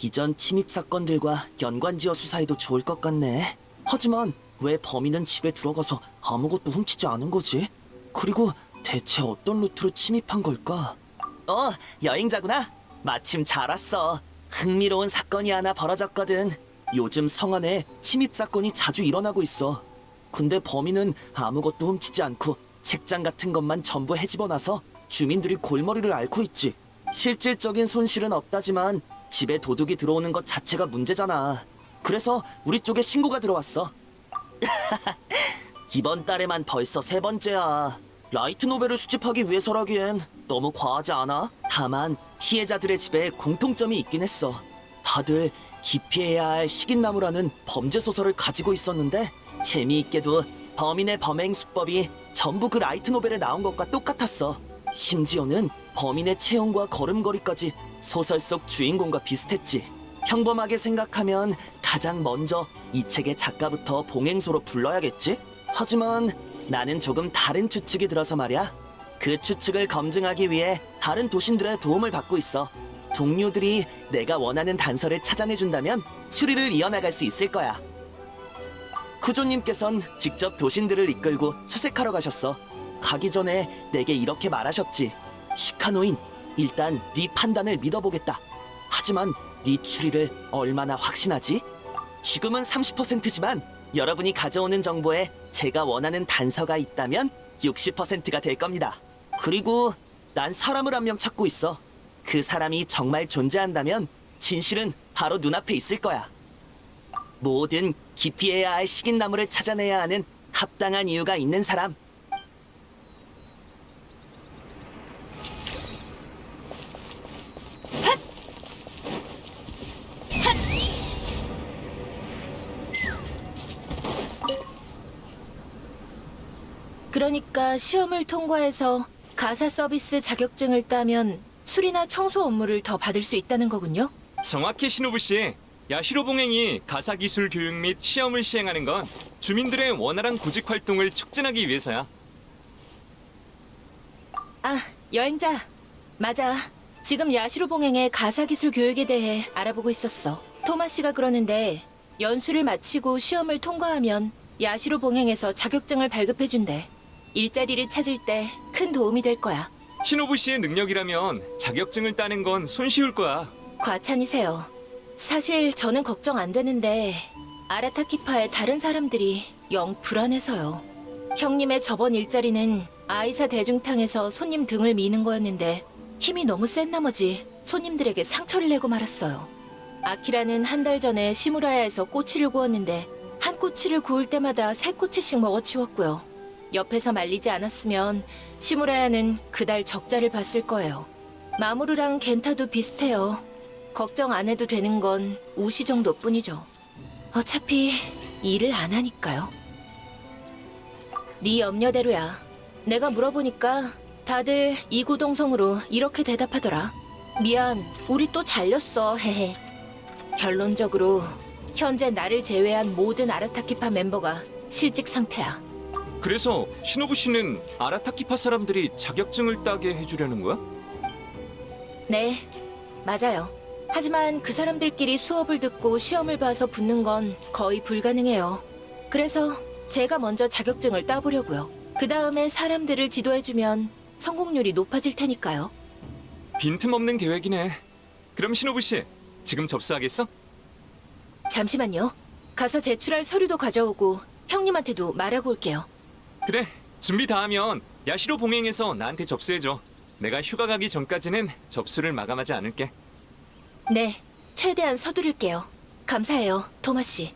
이전 침입 사건들과 연관지어 수사해도 좋을 것 같네. 하지만 왜 범인은 집에 들어가서 아무것도 훔치지 않은 거지? 그리고 대체 어떤 루트로 침입한 걸까? 여행자구나. 마침 잘 왔어. 흥미로운 사건이 하나 벌어졌거든. 요즘 성 안에 침입 사건이 자주 일어나고 있어. 근데 범인은 아무것도 훔치지 않고 책장 같은 것만 전부 헤집어놔서 주민들이 골머리를 앓고 있지. 실질적인 손실은 없다지만 집에 도둑이 들어오는 것 자체가 문제잖아. 그래서 우리 쪽에 신고가 들어왔어. 이번 달에만 벌써 3번째야. 라이트 노벨을 수집하기 위해서라기엔 너무 과하지 않아? 다만 피해자들의 집에 공통점이 있긴 했어. 다들 기피해야 할 식인나무라는 범죄 소설을 가지고 있었는데 재미있게도 범인의 범행 수법이 전부 그 라이트 노벨에 나온 것과 똑같았어. 심지어는 범인의 체형과 걸음걸이까지 소설 속 주인공과 비슷했지. 평범하게 생각하면 가장 먼저 이 책의 작가부터 봉행소로 불러야겠지? 하지만 나는 조금 다른 추측이 들어서 말이야. 그 추측을 검증하기 위해 다른 도신들의 도움을 받고 있어. 동료들이 내가 원하는 단서를 찾아내준다면 추리를 이어나갈 수 있을 거야. 쿠조님께선 직접 도신들을 이끌고 수색하러 가셨어. 가기 전에 내게 이렇게 말하셨지. 시카노인, 일단 네 판단을 믿어보겠다. 하지만 네 추리를 얼마나 확신하지? 지금은 30%지만 여러분이 가져오는 정보에 제가 원하는 단서가 있다면 60%가 될 겁니다. 그리고 난 사람을 한 명 찾고 있어. 그 사람이 정말 존재한다면 진실은 바로 눈앞에 있을 거야. 뭐든 기피해야 할 식인나무를 찾아내야 하는 합당한 이유가 있는 사람. 그러니까 시험을 통과해서 가사 서비스 자격증을 따면 수리나 청소 업무를 더 받을 수 있다는 거군요? 정확히 신호부 씨. 야시로 봉행이 가사 기술 교육 및 시험을 시행하는 건 주민들의 원활한 구직 활동을 촉진하기 위해서야. 아, 여행자. 맞아. 지금 야시로 봉행의 가사 기술 교육에 대해 알아보고 있었어. 토마 씨가 그러는데 연수를 마치고 시험을 통과하면 야시로 봉행에서 자격증을 발급해준대. 일자리를 찾을 때 큰 도움이 될 거야. 신호부 씨의 능력이라면 자격증을 따는 건 손쉬울 거야. 과찬이세요. 사실 저는 걱정 안 되는데 아라타키파의 다른 사람들이 영 불안해서요. 형님의 저번 일자리는 아이사 대중탕에서 손님 등을 미는 거였는데 힘이 너무 센 나머지 손님들에게 상처를 내고 말았어요. 아키라는 한 달 전에 시무라야에서 꼬치를 구웠는데 한 꼬치를 구울 때마다 세 꼬치씩 먹어치웠고요. 옆에서 말리지 않았으면 시무라야는 그달 적자를 봤을 거예요. 마모루랑 겐타도 비슷해요. 걱정 안 해도 되는 건 우시 정도뿐이죠. 어차피 일을 안 하니까요. 네 염려대로야. 내가 물어보니까 다들 이구동성으로 이렇게 대답하더라. 미안, 우리 또 잘렸어. 헤헤. 결론적으로 현재 나를 제외한 모든 아라타키파 멤버가 실직 상태야. 그래서 신호부 씨는 아라타키파 사람들이 자격증을 따게 해주려는 거야? 네, 맞아요. 하지만 그 사람들끼리 수업을 듣고 시험을 봐서 붙는 건 거의 불가능해요. 그래서 제가 먼저 자격증을 따보려고요. 그 다음에 사람들을 지도해주면 성공률이 높아질 테니까요. 빈틈없는 계획이네. 그럼 신호부 씨, 지금 접수하겠어? 잠시만요. 가서 제출할 서류도 가져오고 형님한테도 말하고 올게요. 그래, 준비 다 하면 야시로 봉행에서 나한테 접수해줘. 내가 휴가 가기 전까지는 접수를 마감하지 않을게. 네, 최대한 서두를게요. 감사해요, 토마 씨.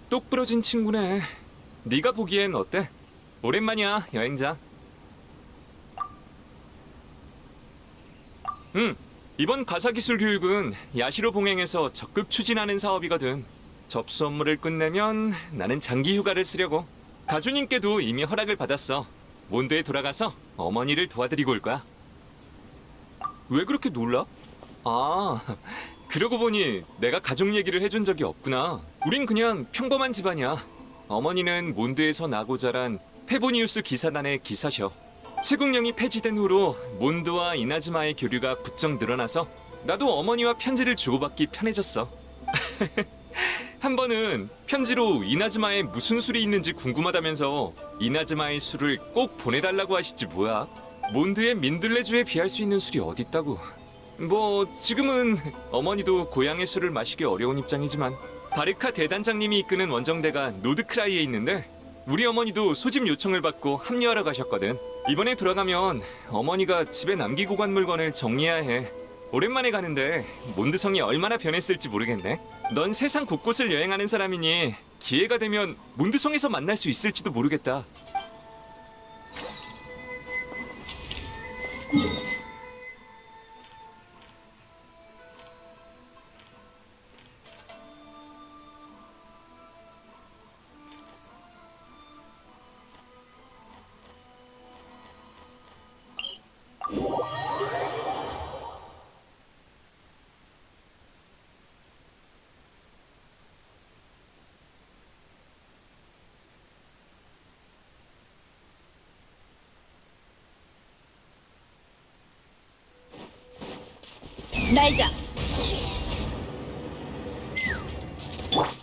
똑 부러진 친구네. 네가 보기엔 어때? 오랜만이야, 여행자. 이번 가사기술 교육은 야시로 봉행에서 적극 추진하는 사업이거든. 접수 업무를 끝내면 나는 장기 휴가를 쓰려고. 가주님께도 이미 허락을 받았어. 몬드에 돌아가서 어머니를 도와드리고 올 거야. 왜 그렇게 놀라? 아, 그러고 보니 내가 가족 얘기를 해준 적이 없구나. 우린 그냥 평범한 집안이야. 어머니는 몬드에서 나고 자란 페보니우스 기사단의 기사셔. 세국령이 폐지된 후로 몬드와 이나즈마의 교류가 부쩍 늘어나서 나도 어머니와 편지를 주고받기 편해졌어. 한 번은 편지로 이나즈마에 무슨 술이 있는지 궁금하다면서 이나즈마의 술을 꼭 보내달라고 하시지 뭐야. 몬드의 민들레주에 비할 수 있는 술이 어딨다고. 뭐 지금은 어머니도 고향의 술을 마시기 어려운 입장이지만 바르카 대단장님이 이끄는 원정대가 노드크라이에 있는데 우리 어머니도 소집 요청을 받고 합류하러 가셨거든. 이번에 돌아가면 어머니가 집에 남기고 간 물건을 정리해야 해. 오랜만에 가는데 몬드성이 얼마나 변했을지 모르겠네. 넌 세상 곳곳을 여행하는 사람이니 기회가 되면 몬드성에서 만날 수 있을지도 모르겠다. 날자.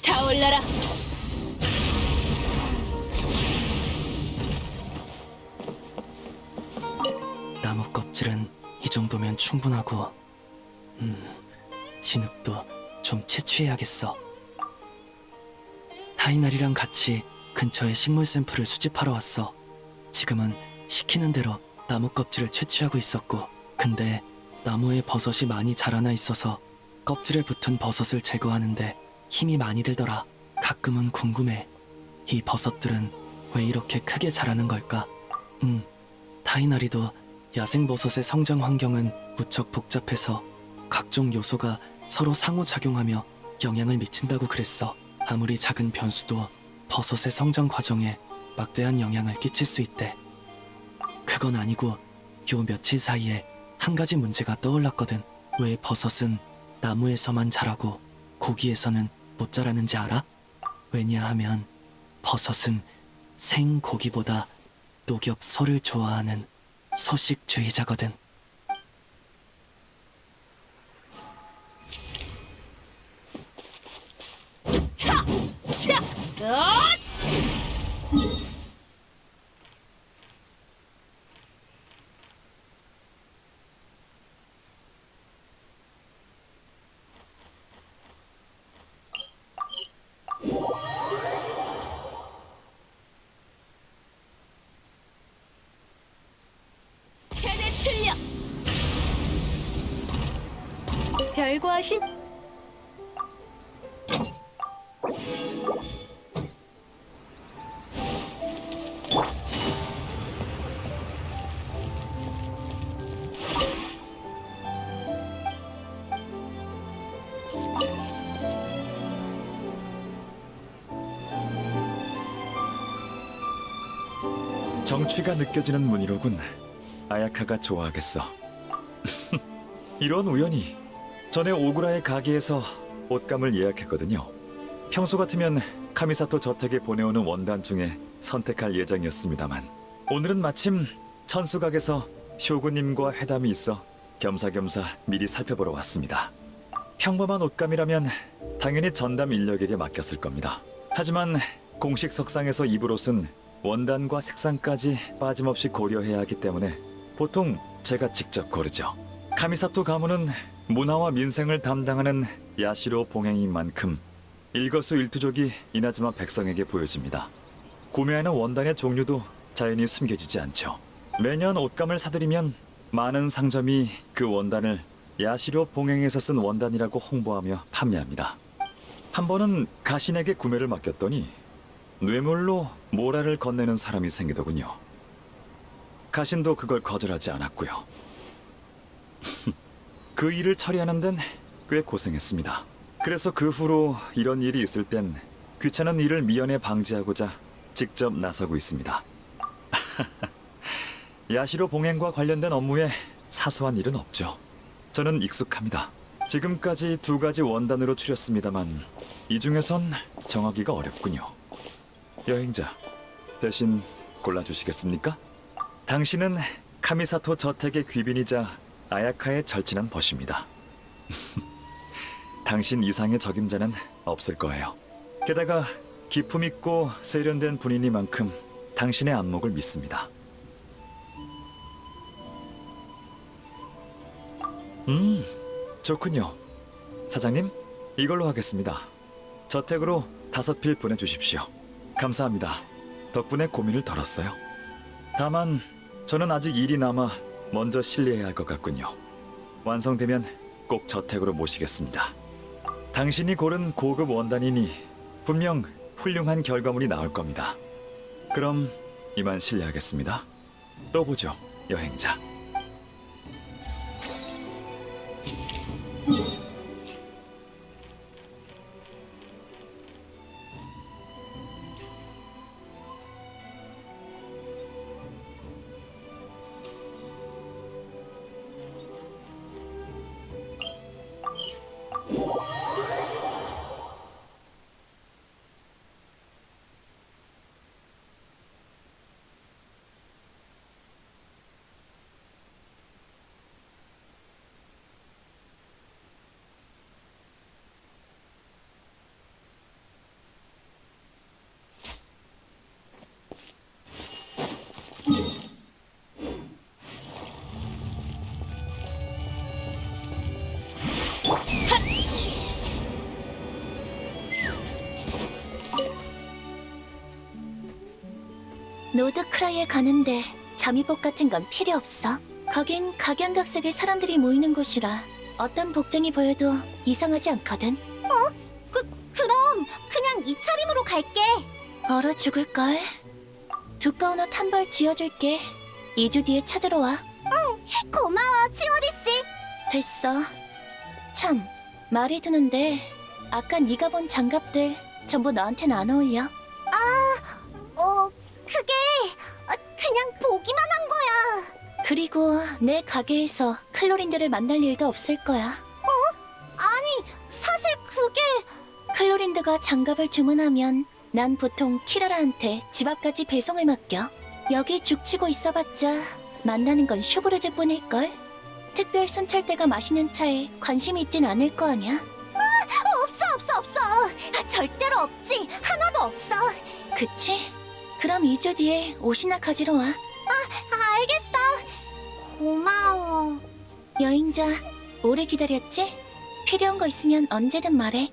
타올라라. 나무 껍질은 이 정도면 충분하고 진흙도 좀 채취해야겠어. 타이날이랑 같이 근처에 식물 샘플을 수집하러 왔어. 지금은 시키는 대로 나무 껍질을 채취하고 있었고, 근데 나무에 버섯이 많이 자라나 있어서 껍질에 붙은 버섯을 제거하는데 힘이 많이 들더라. 가끔은 궁금해. 이 버섯들은 왜 이렇게 크게 자라는 걸까? 타이나리도 야생버섯의 성장 환경은 무척 복잡해서 각종 요소가 서로 상호작용하며 영향을 미친다고 그랬어. 아무리 작은 변수도 버섯의 성장 과정에 막대한 영향을 끼칠 수 있대. 그건 아니고 요 며칠 사이에 한 가지 문제가 떠올랐거든. 왜 버섯은 나무에서만 자라고 고기에서는 못 자라는지 알아? 왜냐하면 버섯은 생고기보다 녹엽소를 좋아하는 소식주의자거든. 최대 출력. 별거하신 정취가 느껴지는 문이로군. 아야카가 좋아하겠어. 이런 우연이 전에 오구라의 가게에서 옷감을 예약했거든요. 평소 같으면 카미사토 저택에 보내오는 원단 중에 선택할 예정이었습니다만 오늘은 마침 천수각에서 쇼구님과 회담이 있어 겸사겸사 미리 살펴보러 왔습니다. 평범한 옷감이라면 당연히 전담 인력에게 맡겼을 겁니다. 하지만 공식 석상에서 입을 옷은 원단과 색상까지 빠짐없이 고려해야 하기 때문에 보통 제가 직접 고르죠. 카미사토 가문은 문화와 민생을 담당하는 야시로 봉행인 만큼 일거수일투족이 이나즈마 백성에게 보여집니다. 구매하는 원단의 종류도 자연히 숨겨지지 않죠. 매년 옷감을 사들이면 많은 상점이 그 원단을 야시로 봉행에서 쓴 원단이라고 홍보하며 판매합니다. 한 번은 가신에게 구매를 맡겼더니 뇌물로 모라를 건네는 사람이 생기더군요. 가신도 그걸 거절하지 않았고요. 그 일을 처리하는 데는 꽤 고생했습니다. 그래서 그 후로 이런 일이 있을 땐 귀찮은 일을 미연에 방지하고자 직접 나서고 있습니다. 야시로 봉행과 관련된 업무에 사소한 일은 없죠. 저는 익숙합니다. 지금까지 2가지 원단으로 추렸습니다만 이 중에선 정하기가 어렵군요. 여행자, 대신 골라주시겠습니까? 당신은 카미사토 저택의 귀빈이자 아야카의 절친한 벗입니다. 당신 이상의 적임자는 없을 거예요. 게다가 기품 있고 세련된 분이니만큼 당신의 안목을 믿습니다. 좋군요. 사장님, 이걸로 하겠습니다. 저택으로 5필 보내주십시오. 감사합니다. 덕분에 고민을 덜었어요. 다만 저는 아직 일이 남아 먼저 실례해야 할 것 같군요. 완성되면 꼭 저택으로 모시겠습니다. 당신이 고른 고급 원단이니 분명 훌륭한 결과물이 나올 겁니다. 그럼 이만 실례하겠습니다. 또 보죠, 여행자. 노드크라이에 가는데 잠입복 같은 건 필요 없어. 거긴 각양각색의 사람들이 모이는 곳이라 어떤 복장이 보여도 이상하지 않거든. 그럼 그냥 이 차림으로 갈게. 얼어 죽을걸. 두꺼운 옷 한 벌 지어줄게. 2주 뒤에 찾으러 와. 응, 고마워, 치오리 씨. 됐어. 참, 말이 드는데 아까 네가 본 장갑들 전부 너한텐 안 어울려. 그게 그냥 보기만 한 거야. 그리고 내 가게에서 클로린들을 만날 일도 없을 거야. 아니, 사실 그게... 클로린드가 장갑을 주문하면 난 보통 키라라한테 집 앞까지 배송을 맡겨. 여기 죽치고 있어봤자 만나는 건 슈브르즈 뿐일걸. 특별 순찰대가 마시는 차에 관심이 있진 않을 거 아냐. 없어. 절대로 없지. 하나도 없어. 그치? 그럼 2주 뒤에 옷이나 가지러 와. 알겠어. 고마워. 여행자, 오래 기다렸지? 필요한 거 있으면 언제든 말해.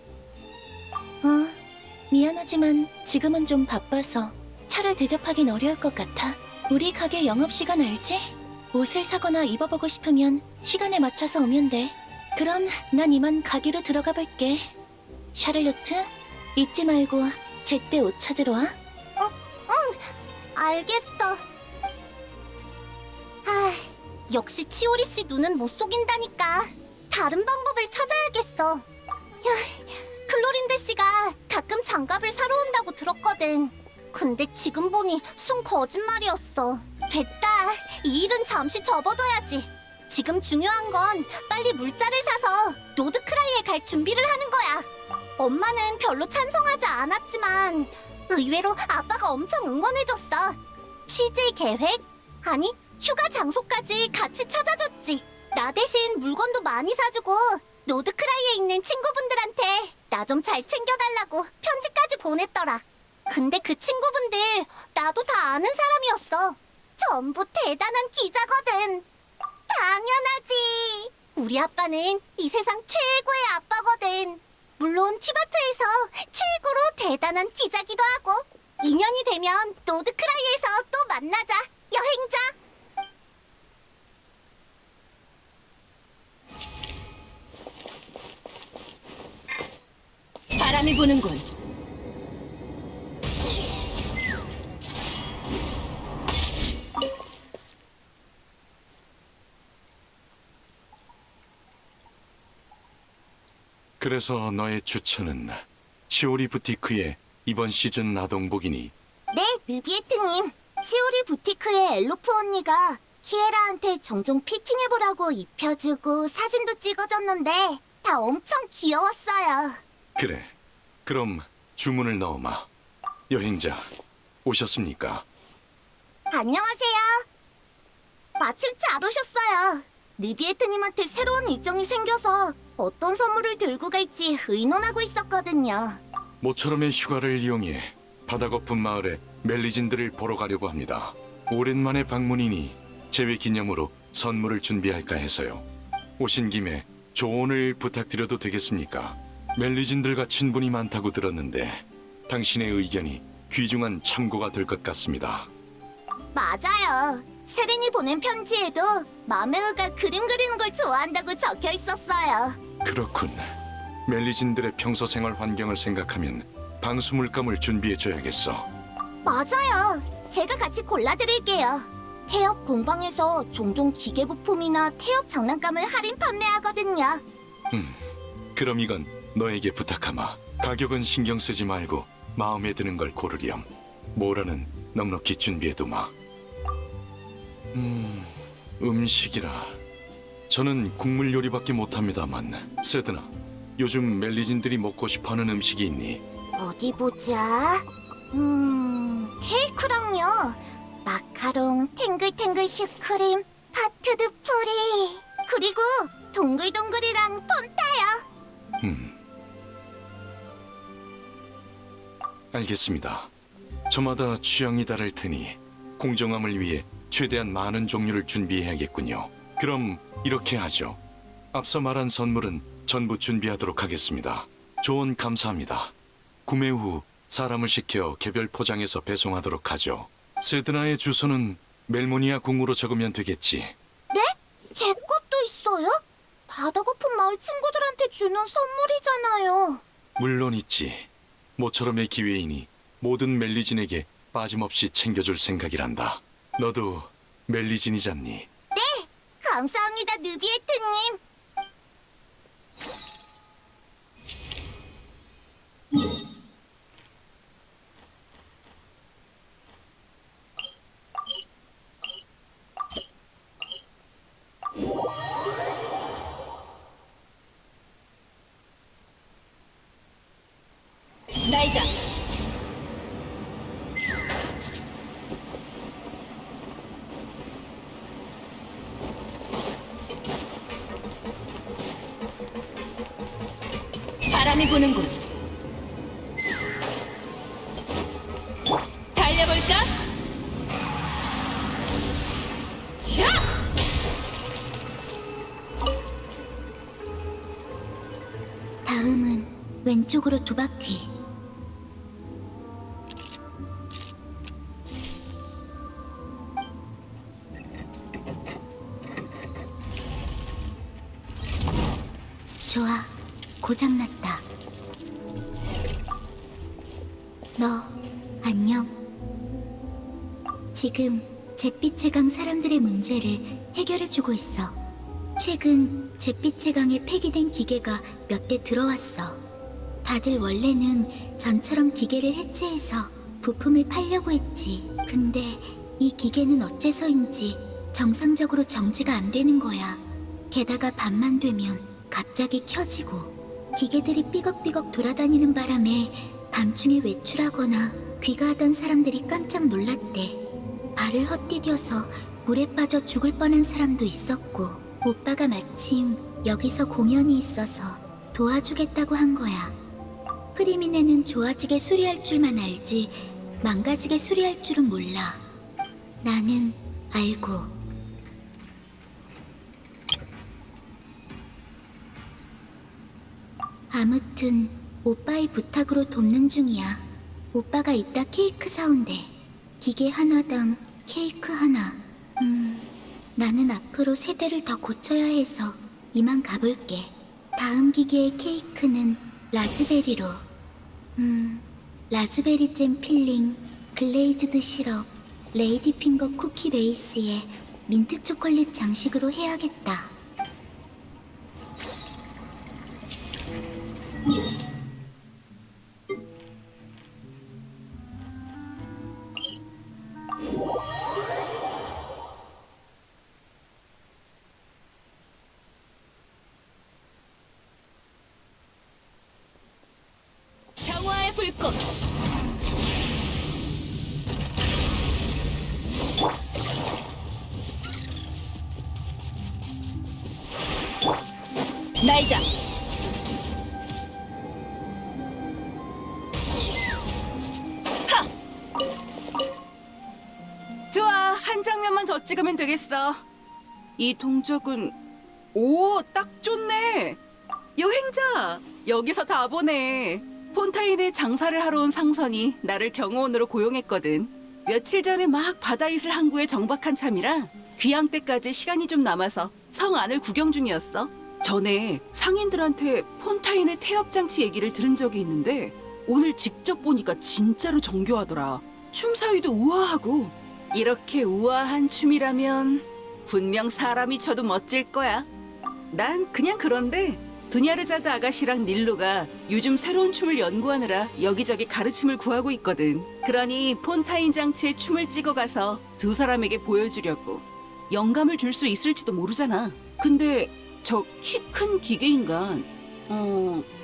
미안하지만 지금은 좀 바빠서 차를 대접하긴 어려울 것 같아. 우리 가게 영업시간 알지? 옷을 사거나 입어보고 싶으면 시간에 맞춰서 오면 돼. 그럼 난 이만 가게로 들어가 볼게. 샤를로트, 잊지 말고 제때 옷 찾으러 와. 알겠어. 역시 치오리 씨 눈은 못 속인다니까. 다른 방법을 찾아야겠어. 클로린데 씨가 가끔 장갑을 사러 온다고 들었거든. 근데 지금 보니 순 거짓말이었어. 됐다. 이 일은 잠시 접어둬야지. 지금 중요한 건 빨리 물자를 사서 노드크라이에 갈 준비를 하는 거야. 엄마는 별로 찬성하지 않았지만 의외로 아빠가 엄청 응원해줬어. 취재 계획? 아니, 휴가 장소까지 같이 찾아줬지. 나 대신 물건도 많이 사주고 노드크라이에 있는 친구분들한테 나 좀 잘 챙겨달라고 편지까지 보냈더라. 근데 그 친구분들 나도 다 아는 사람이었어. 전부 대단한 기자거든. 당연하지. 우리 아빠는 이 세상 최고의 아빠거든. 물론 티바트에서 최고로 대단한 기자기도 하고. 인연이 되면 노드크라이에서 또 만나자, 여행자. 바람이 부는군. 그래서 너의 추천은 치오리 부티크의 이번 시즌 아동복이니? 네, 느비에트님. 치오리 부티크의 엘로프 언니가 키에라한테 종종 피팅해보라고 입혀주고 사진도 찍어줬는데 다 엄청 귀여웠어요. 그래. 그럼 주문을 넣어마. 여행자, 오셨습니까? 안녕하세요. 마침 잘 오셨어요. 느비에트님한테 새로운 일정이 생겨서 어떤 선물을 들고 갈지 의논하고 있었거든요. 모처럼의 휴가를 이용해 바다 거품 마을에 멜리진들을 보러 가려고 합니다. 오랜만에 방문이니 제외 기념으로 선물을 준비할까 해서요. 오신 김에 조언을 부탁드려도 되겠습니까? 멜리진들과 친분이 많다고 들었는데 당신의 의견이 귀중한 참고가 될 것 같습니다. 맞아요. 세린이 보낸 편지에도 마메우가 그림 그리는 걸 좋아한다고 적혀 있었어요. 그렇군. 멜리진들의 평소 생활 환경을 생각하면 방수 물감을 준비해줘야겠어. 맞아요. 제가 같이 골라드릴게요. 태엽 공방에서 종종 기계 부품이나 태엽 장난감을 할인 판매하거든요. 그럼 이건 너에게 부탁하마. 가격은 신경 쓰지 말고 마음에 드는 걸 고르렴. 뭐라는 넉넉히 준비해두마. 음식이라 저는 국물 요리밖에 못합니다만 세드나, 요즘 멜리진들이 먹고 싶어하는 음식이 있니? 어디 보자. 케이크랑요. 마카롱, 탱글탱글 슈크림, 파트드 프리, 그리고 동글동글이랑 폰타요. 알겠습니다. 저마다 취향이 다를 테니 공정함을 위해 최대한 많은 종류를 준비해야겠군요. 그럼 이렇게 하죠. 앞서 말한 선물은 전부 준비하도록 하겠습니다. 조언 감사합니다. 구매 후 사람을 시켜 개별 포장해서 배송하도록 하죠. 세드나의 주소는 멜모니아 궁으로 적으면 되겠지. 네? 제 것도 있어요? 바다 거품 마을 친구들한테 주는 선물이잖아요. 물론 있지. 모처럼의 기회이니 모든 멜리진에게 빠짐없이 챙겨줄 생각이란다. 너도 멜리진이잖니? 감사합니다, 느비에트님. 날자. 바람이 부는군. 다음은 왼쪽으로 두 바퀴. 좋아, 고장났다. 너, 안녕. 지금 잿빛의 강 사람들의 문제를 해결해주고 있어. 최근 잿빛의 강에 폐기된 기계가 몇 대 들어왔어. 다들 원래는 전처럼 기계를 해체해서 부품을 팔려고 했지. 근데 이 기계는 어째서인지 정상적으로 정지가 안 되는 거야. 게다가 밤만 되면 갑자기 켜지고 기계들이 삐걱삐걱 돌아다니는 바람에 밤중에 외출하거나 귀가하던 사람들이 깜짝 놀랐대. 발을 헛디뎌서 물에 빠져 죽을 뻔한 사람도 있었고, 오빠가 마침 여기서 공연이 있어서 도와주겠다고 한 거야. 프리미네는 좋아지게 수리할 줄만 알지 망가지게 수리할 줄은 몰라. 나는 알고. 아무튼 오빠의 부탁으로 돕는 중이야. 오빠가 이따 케이크 사온대. 기계 하나당 케이크 하나. 나는 앞으로 세대를 더 고쳐야 해서 이만 가볼게. 다음 기계의 케이크는 라즈베리로. 라즈베리 잼 필링, 글레이즈드 시럽, 레이디 핑거 쿠키 베이스에 민트 초콜릿 장식으로 해야겠다. 정화의 불꽃. 날자. 좋아, 한 장면만 더 찍으면 되겠어. 이 동작은 오, 딱 좋네. 여행자, 여기서 다 보네. 폰타인에 장사를 하러 온 상선이 나를 경호원으로 고용했거든. 며칠 전에 막 바다이슬 항구에 정박한 참이라 귀향 때까지 시간이 좀 남아서 성 안을 구경 중이었어. 전에 상인들한테 폰타인의 태엽 장치 얘기를 들은 적이 있는데 오늘 직접 보니까 진짜로 정교하더라. 춤 사위도 우아하고. 이렇게 우아한 춤이라면 분명 사람이 춰도 멋질 거야. 난 그냥 그런데 두냐르자드 아가씨랑 닐루가 요즘 새로운 춤을 연구하느라 여기저기 가르침을 구하고 있거든. 그러니 폰타인 장치에 춤을 찍어가서 두 사람에게 보여주려고. 영감을 줄 수 있을지도 모르잖아. 근데 저 키 큰 기계인간,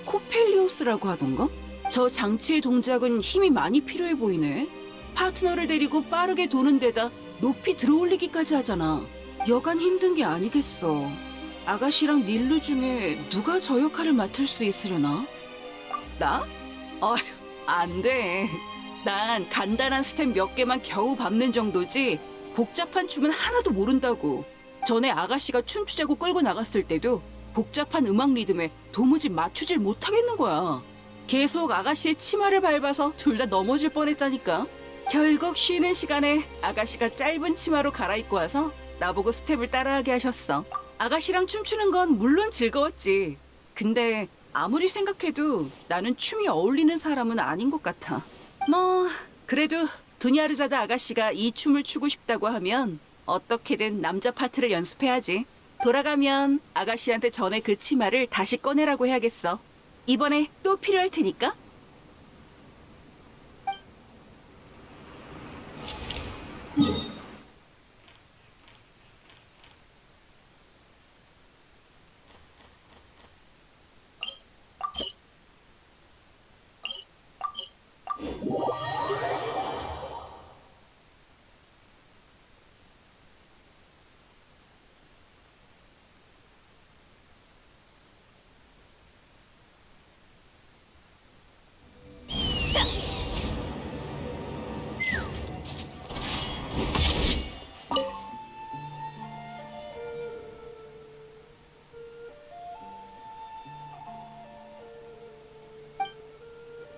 코펠리오스라고 하던가? 저 장치의 동작은 힘이 많이 필요해 보이네. 파트너를 데리고 빠르게 도는 데다 높이 들어올리기까지 하잖아. 여간 힘든 게 아니겠어. 아가씨랑 닐루 중에 누가 저 역할을 맡을 수 있으려나? 나? 어휴, 안 돼. 난 간단한 스텝 몇 개만 겨우 밟는 정도지 복잡한 춤은 하나도 모른다고. 전에 아가씨가 춤추자고 끌고 나갔을 때도 복잡한 음악 리듬에 도무지 맞추질 못하겠는 거야. 계속 아가씨의 치마를 밟아서 둘 다 넘어질 뻔했다니까. 결국 쉬는 시간에 아가씨가 짧은 치마로 갈아입고 와서 나보고 스텝을 따라하게 하셨어. 아가씨랑 춤추는 건 물론 즐거웠지. 근데 아무리 생각해도 나는 춤이 어울리는 사람은 아닌 것 같아. 뭐 그래도 두냐르자드 아가씨가 이 춤을 추고 싶다고 하면 어떻게든 남자 파트를 연습해야지. 돌아가면 아가씨한테 전에 그 치마를 다시 꺼내라고 해야겠어. 이번에 또 필요할 테니까.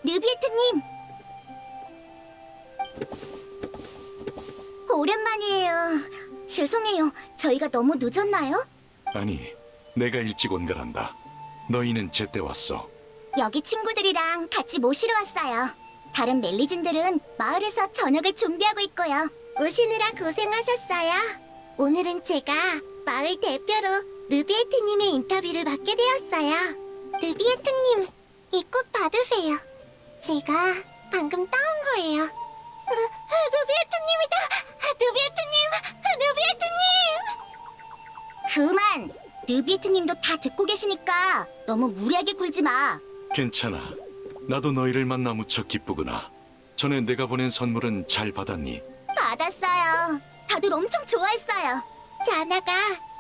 느비에트님. 오랜만이에요. 죄송해요. 저희가 너무 늦었나요? 아니, 내가 일찍 온 거란다. 너희는 제때 왔어. 여기 친구들이랑 같이 모시러 왔어요. 다른 멜리진들은 마을에서 저녁을 준비하고 있고요. 오시느라 고생하셨어요. 오늘은 제가 마을 대표로 느비에트님의 인터뷰를 맡게 되었어요. 느비에트님, 이 꽃 받으세요. 제가 방금 따온 거예요. 느비에트님이다! 느비에트님! 그만! 느비에트님도 다 듣고 계시니까 너무 무리하게 굴지 마. 괜찮아. 나도 너희를 만나 무척 기쁘구나. 전에 내가 보낸 선물은 잘 받았니? 받았어요. 다들 엄청 좋아했어요. 자나가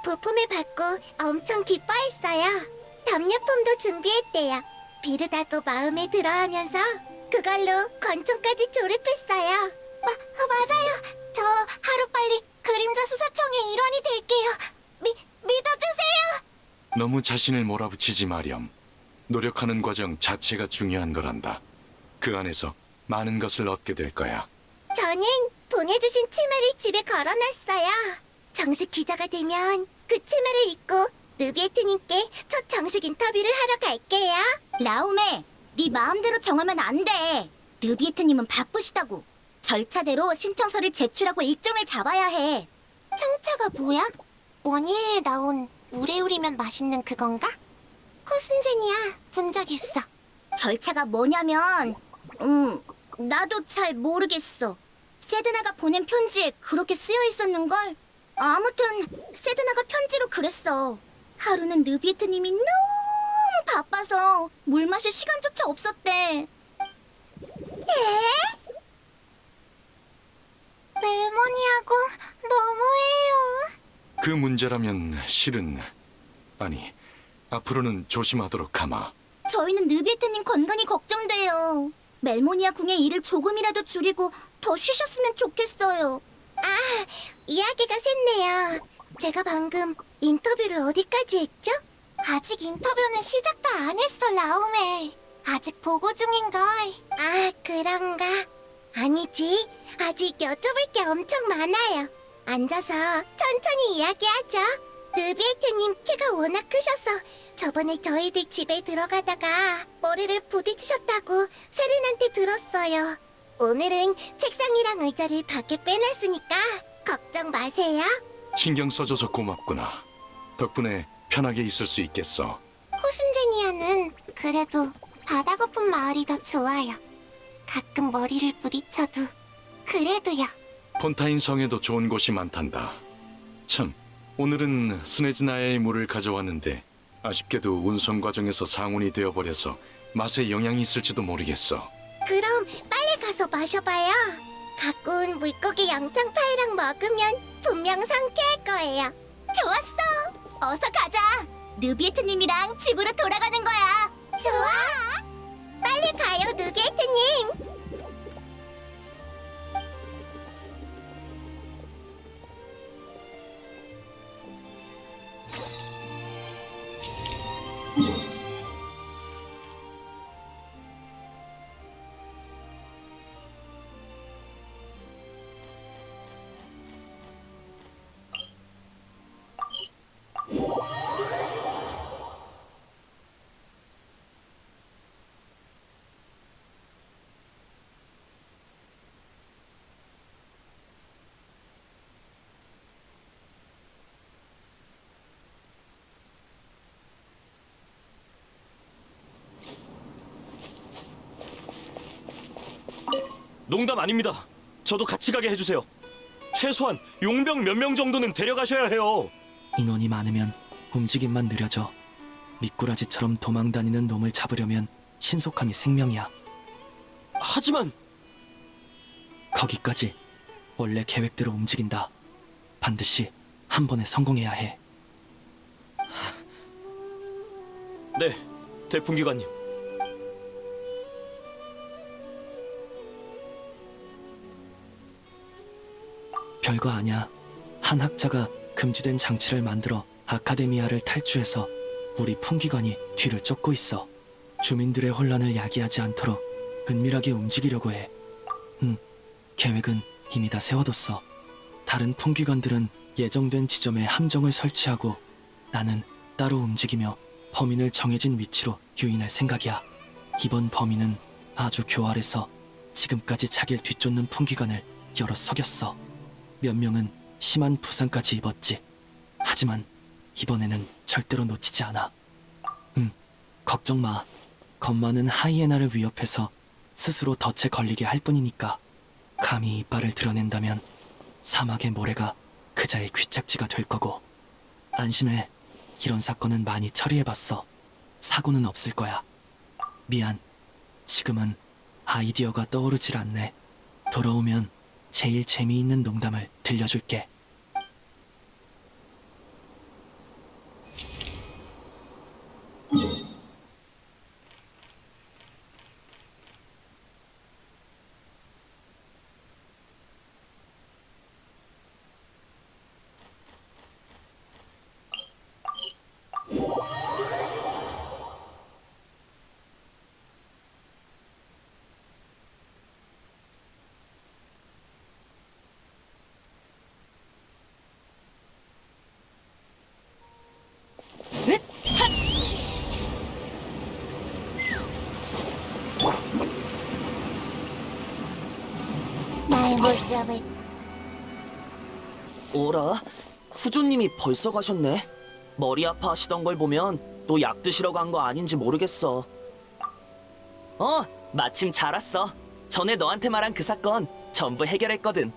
부품을 받고 엄청 기뻐했어요. 답례품도 준비했대요. 비르다도 마음에 들어하면서 그걸로 권총까지 조립했어요. 맞아요. 저 하루빨리 그림자 수사청의 일원이 될게요. 믿어주세요. 너무 자신을 몰아붙이지 마렴. 노력하는 과정 자체가 중요한 거란다. 그 안에서 많은 것을 얻게 될 거야. 저는 보내주신 치마를 집에 걸어놨어요. 정식 기자가 되면 그 치마를 입고 느비에트님께 첫 정식 인터뷰를 하러 갈게요. 라우메, 네 마음대로 정하면 안 돼. 느비에트님은 바쁘시다고. 절차대로 신청서를 제출하고 일정을 잡아야 해. 청차가 뭐야? 원예에 나온 물에 우리면 맛있는 그건가? 코순제니야, 본 적 있어. 절차가 뭐냐면, 나도 잘 모르겠어. 세드나가 보낸 편지에 그렇게 쓰여 있었는걸? 아무튼 세드나가 편지로 그랬어. 하루는 느비에트님이 너무 바빠서 물 마실 시간조차 없었대. 멜모니하고 너무해요. 그 문제라면 실은 아니, 앞으로는 조심하도록 하마. 저희는 느비에트님 건강이 걱정돼요. 멜모니아 궁의 일을 조금이라도 줄이고 더 쉬셨으면 좋겠어요. 아, 이야기가 샜네요. 제가 방금 인터뷰를 어디까지 했죠? 아직 인터뷰는 시작도 안 했어, 라오메. 아직 보고 중인걸. 아, 그런가? 아니지. 아직 여쭤볼 게 엄청 많아요. 앉아서 천천히 이야기하죠. 느비에트님 키가 워낙 크셔서 저번에 저희들 집에 들어가다가 머리를 부딪히셨다고 세린한테 들었어요. 오늘은 책상이랑 의자를 밖에 빼놨으니까 걱정 마세요. 신경 써줘서 고맙구나. 덕분에 편하게 있을 수 있겠어. 코순제니아는 그래도 바다 거품 마을이 더 좋아요. 가끔 머리를 부딪혀도 그래도요. 폰타인 성에도 좋은 곳이 많단다. 참, 오늘은 스네즈나의 물을 가져왔는데 아쉽게도 운송 과정에서 상온이 되어버려서 맛에 영향이 있을지도 모르겠어. 그럼 빨리 가서 마셔봐요. 갖고 온 물고기 영창파이랑 먹으면 분명 상쾌할 거예요. 좋았어. 어서 가자. 느비에트님이랑 집으로 돌아가는 거야. 좋아. 빨리 가요, 느비에트님. 농담 아닙니다. 저도 같이 가게 해주세요. 최소한 용병 몇 명 정도는 데려가셔야 해요. 인원이 많으면 움직임만 느려져. 미꾸라지처럼 도망다니는 놈을 잡으려면 신속함이 생명이야. 하지만 거기까지 원래 계획대로 움직인다. 반드시 한 번에 성공해야 해. 네, 대풍기관님. 별거 아냐. 한 학자가 금지된 장치를 만들어 아카데미아를 탈주해서 우리 풍기관이 뒤를 쫓고 있어. 주민들의 혼란을 야기하지 않도록 은밀하게 움직이려고 해. 계획은 이미 다 세워뒀어. 다른 풍기관들은 예정된 지점에 함정을 설치하고 나는 따로 움직이며 범인을 정해진 위치로 유인할 생각이야. 이번 범인은 아주 교활해서 지금까지 자기를 뒤쫓는 풍기관을 여러 속였어. 몇 명은 심한 부상까지 입었지. 하지만 이번에는 절대로 놓치지 않아. 걱정 마. 겁 많은 하이에나를 위협해서 스스로 덫에 걸리게 할 뿐이니까. 감히 이빨을 드러낸다면 사막의 모래가 그자의 귀짝지가 될 거고. 안심해. 이런 사건은 많이 처리해봤어. 사고는 없을 거야. 미안. 지금은 아이디어가 떠오르질 않네. 돌아오면 제일 재미있는 농담을 들려줄게. 날 못 잡을. 어라? 쿠조님이 벌써 가셨네. 머리 아파하시던 걸 보면 또 약 드시러 간 거 아닌지 모르겠어. 마침 잘 왔어. 전에 너한테 말한 그 사건 전부 해결했거든.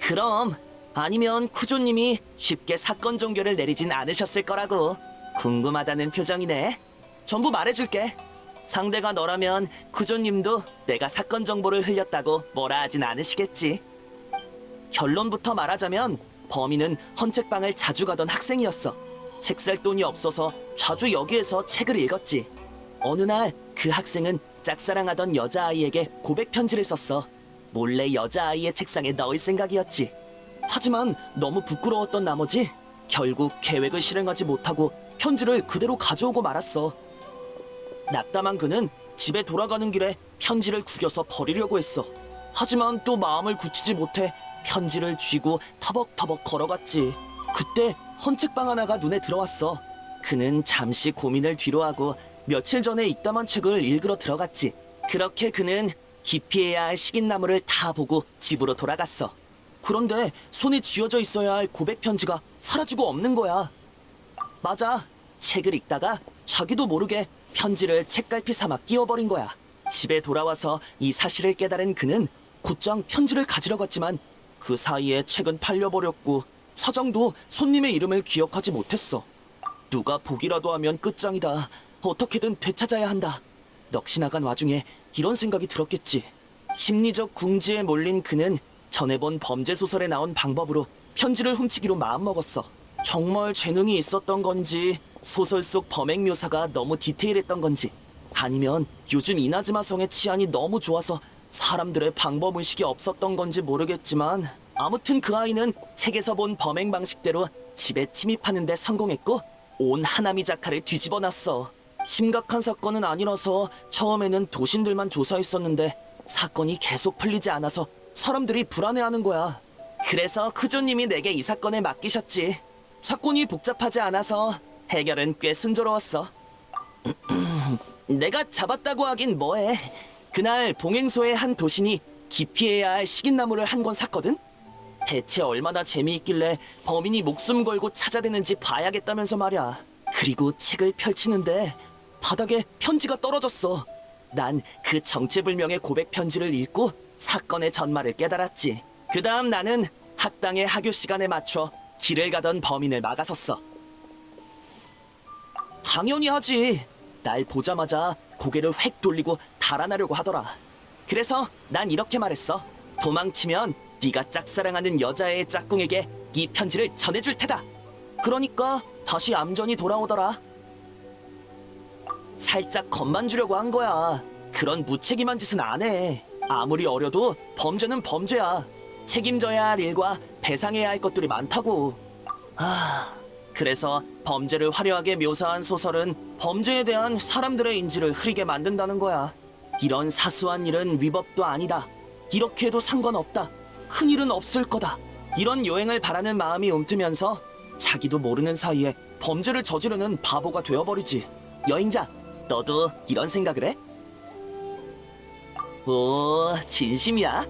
그럼 아니면 쿠조님이 쉽게 사건 종결을 내리진 않으셨을 거라고. 궁금하다는 표정이네. 전부 말해줄게. 상대가 너라면 쿠조님도 내가 사건 정보를 흘렸다고 뭐라 하진 않으시겠지. 결론부터 말하자면 범인은 헌책방을 자주 가던 학생이었어. 책 살 돈이 없어서 자주 여기에서 책을 읽었지. 어느 날 그 학생은 짝사랑하던 여자아이에게 고백 편지를 썼어. 몰래 여자아이의 책상에 넣을 생각이었지. 하지만 너무 부끄러웠던 나머지 결국 계획을 실행하지 못하고 편지를 그대로 가져오고 말았어. 낙담한 그는 집에 돌아가는 길에 편지를 구겨서 버리려고 했어. 하지만 또 마음을 굳히지 못해 편지를 쥐고 터벅터벅 걸어갔지. 그때 헌책방 하나가 눈에 들어왔어. 그는 잠시 고민을 뒤로하고 며칠 전에 입담한 책을 읽으러 들어갔지. 그렇게 그는 기피해야 할 식인나무를 다 보고 집으로 돌아갔어. 그런데 손에 쥐어져 있어야 할 고백 편지가 사라지고 없는 거야. 맞아. 책을 읽다가 자기도 모르게 편지를 책갈피 삼아 끼워버린 거야. 집에 돌아와서 이 사실을 깨달은 그는 곧장 편지를 가지러 갔지만 그 사이에 책은 팔려버렸고 사장도 손님의 이름을 기억하지 못했어. 누가 보기라도 하면 끝장이다. 어떻게든 되찾아야 한다. 넋이 나간 와중에 이런 생각이 들었겠지. 심리적 궁지에 몰린 그는 전에 본 범죄 소설에 나온 방법으로 편지를 훔치기로 마음먹었어. 정말 재능이 있었던 건지, 소설 속 범행 묘사가 너무 디테일했던 건지, 아니면 요즘 이나즈마 성의 치안이 너무 좋아서 사람들의 방법의식이 없었던 건지 모르겠지만 아무튼 그 아이는 책에서 본 범행 방식대로 집에 침입하는 데 성공했고 온 하나미자카를 뒤집어 놨어. 심각한 사건은 아니라서 처음에는 도신들만 조사했었는데 사건이 계속 풀리지 않아서 사람들이 불안해하는 거야. 그래서 쿠조님이 내게 이 사건을 맡기셨지. 사건이 복잡하지 않아서 해결은 꽤 순조로웠어. 내가 잡았다고 하긴 뭐해. 그날 봉행소의 한 도신이 기피해야 할 식인나무를 한 권 샀거든? 대체 얼마나 재미있길래 범인이 목숨 걸고 찾아대는지 봐야겠다면서 말이야. 그리고 책을 펼치는데 바닥에 편지가 떨어졌어. 난 그 정체불명의 고백 편지를 읽고 사건의 전말을 깨달았지. 그 다음 나는 학당의 하교 시간에 맞춰 길을 가던 범인을 막아섰어. 당연히 하지. 날 보자마자 고개를 획 돌리고 달아나려고 하더라. 그래서 난 이렇게 말했어. 도망치면 네가 짝사랑하는 여자애의 짝꿍에게 이 편지를 전해줄 테다. 그러니까 다시 얌전히 돌아오더라. 살짝 겁만 주려고 한 거야. 그런 무책임한 짓은 안 해. 아무리 어려도 범죄는 범죄야. 책임져야 할 일과 배상해야 할 것들이 많다고. 그래서 범죄를 화려하게 묘사한 소설은 범죄에 대한 사람들의 인지를 흐리게 만든다는 거야. 이런 사소한 일은 위법도 아니다. 이렇게 해도 상관없다. 큰일은 없을 거다. 이런 여행을 바라는 마음이 움트면서 자기도 모르는 사이에 범죄를 저지르는 바보가 되어버리지. 여행자, 너도 이런 생각을 해? 오, 진심이야?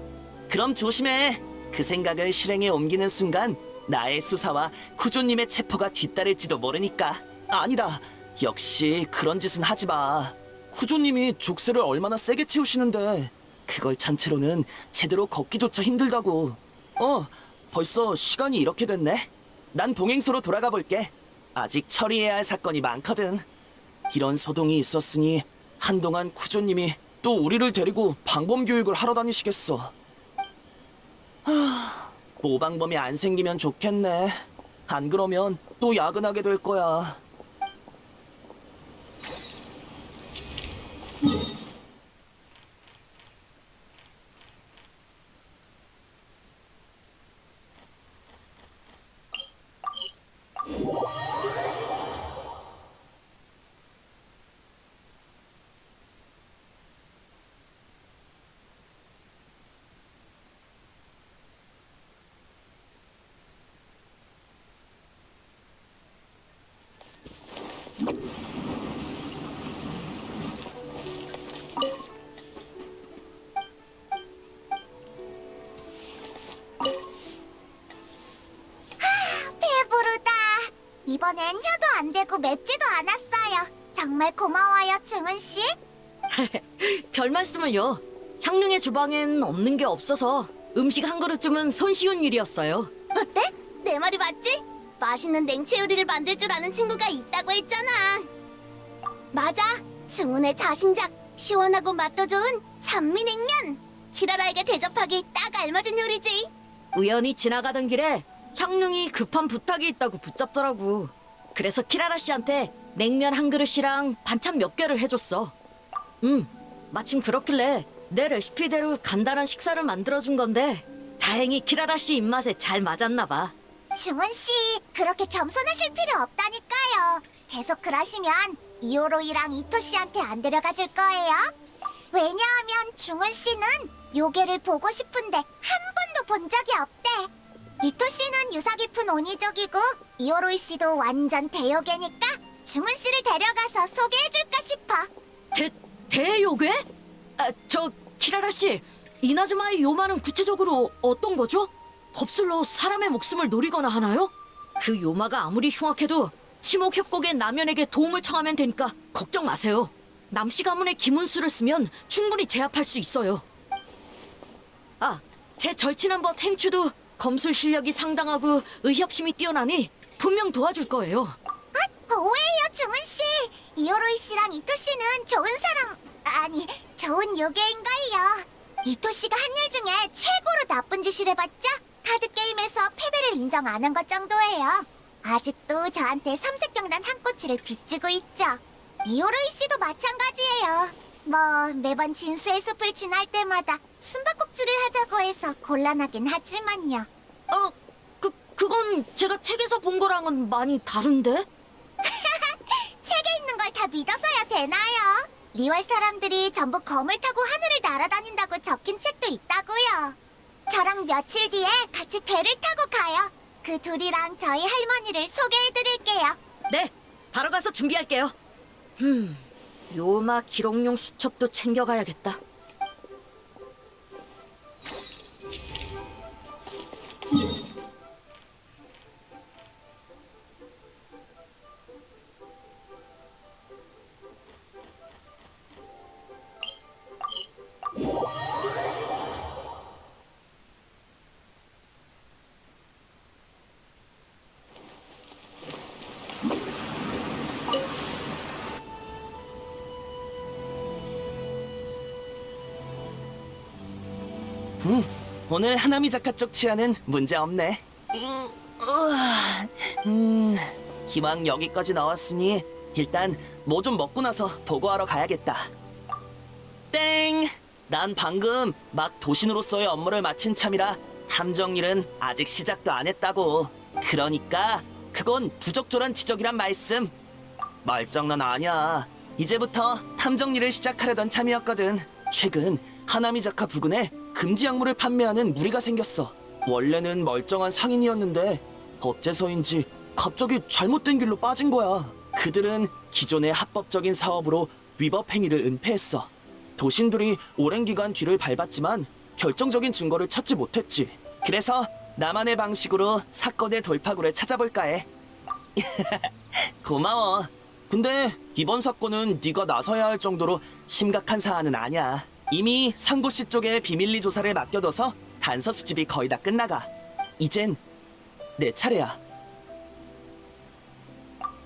그럼 조심해. 그 생각을 실행에 옮기는 순간 나의 수사와 쿠조님의 체포가 뒤따를지도 모르니까. 아니다. 역시 그런 짓은 하지 마. 쿠조님이 족쇄를 얼마나 세게 채우시는데 그걸 잔체로는 제대로 걷기조차 힘들다고. 벌써 시간이 이렇게 됐네. 난 동행소로 돌아가 볼게. 아직 처리해야 할 사건이 많거든. 이런 소동이 있었으니 한동안 쿠조님이 또 우리를 데리고 방범 교육을 하러 다니시겠어. 모방범이 안 생기면 좋겠네. 안 그러면 또 야근하게 될 거야. 배부르다. 이번엔 혀도 안 대고 맵지도 않았어요. 정말 고마워요, 중은 씨. 별 말씀을요. 향릉의 주방엔 없는 게 없어서 음식 한 그릇쯤은 손쉬운 일이었어요. 어때? 내 말이 맞지? 맛있는 냉채 요리를 만들 줄 아는 친구가 있다고 했잖아. 맞아. 중훈의 자신작, 시원하고 맛도 좋은 산미냉면. 키라라에게 대접하기 딱 알맞은 요리지. 우연히 지나가던 길에 향릉이 급한 부탁이 있다고 붙잡더라고. 그래서 키라라 씨한테 냉면 한 그릇이랑 반찬 몇 개를 해줬어. 마침 그렇길래 내 레시피대로 간단한 식사를 만들어준 건데 다행히 키라라 씨 입맛에 잘 맞았나 봐. 중훈 씨, 그렇게 겸손하실 필요 없다니까요. 계속 그러시면 이오로이랑 이토 씨한테 안 데려가 줄 거예요. 왜냐하면 중훈 씨는 요괴를 보고 싶은데 한 번도 본 적이 없대. 이토 씨는 유사 깊은 오니족이고 이오로이 씨도 완전 대요괴니까 중훈 씨를 데려가서 소개해줄까 싶어. 대요괴? 저 키라라 씨, 이나즈마의 요마는 구체적으로 어떤 거죠? 법술로 사람의 목숨을 노리거나 하나요? 그 요마가 아무리 흉악해도 치목협곡의 남연에게 도움을 청하면 되니까 걱정 마세요. 남씨 가문의 기문수를 쓰면 충분히 제압할 수 있어요. 제 절친한 벗 행추도 검술 실력이 상당하고 의협심이 뛰어나니 분명 도와줄 거예요. 오해요, 중훈 씨. 이오로이 씨랑 이토 씨는 좋은 사람, 아니, 좋은 요괴인걸요. 이토 씨가 한 일 중에 최고로 나쁜 짓을 해봤자 카드 게임에서 패배를 인정 안 한 것 정도예요. 아직도 저한테 삼색경단 한 꼬치를 빚지고 있죠. 이오로이 씨도 마찬가지예요. 매번 진수의 숲을 지날 때마다 숨바꼭질을 하자고 해서 곤란하긴 하지만요. 그건 제가 책에서 본 거랑은 많이 다른데? 책에 있는 걸 다 믿어서야 되나요? 리월 사람들이 전부 검을 타고 하늘을 날아다닌다고 적힌 책도 있다고요. 저랑 며칠 뒤에 같이 배를 타고 가요. 그 둘이랑 저희 할머니를 소개해드릴게요. 네, 바로 가서 준비할게요. 요마 기록용 수첩도 챙겨가야겠다. 오늘 하나미 작가 쪽 치안은 문제 없네. 기왕 여기까지 나왔으니 일단 뭐 좀 먹고 나서 보고하러 가야겠다. 땡! 난 방금 막 도신으로서의 업무를 마친 참이라 탐정 일은 아직 시작도 안 했다고. 그러니까 그건 부적절한 지적이란 말씀. 말장난 아니야. 이제부터 탐정 일을 시작하려던 참이었거든. 최근 하나미자카 부근에 금지 약물을 판매하는 무리가 생겼어. 원래는 멀쩡한 상인이었는데 어째서인지 갑자기 잘못된 길로 빠진 거야. 그들은 기존의 합법적인 사업으로 위법 행위를 은폐했어. 도신들이 오랜 기간 뒤를 밟았지만 결정적인 증거를 찾지 못했지. 그래서 나만의 방식으로 사건의 돌파구를 찾아볼까 해. 고마워. 근데 이번 사건은 네가 나서야 할 정도로 심각한 사안은 아니야. 이미 상고씨 쪽에 비밀리 조사를 맡겨둬서 단서 수집이 거의 다 끝나가. 이젠 내 차례야.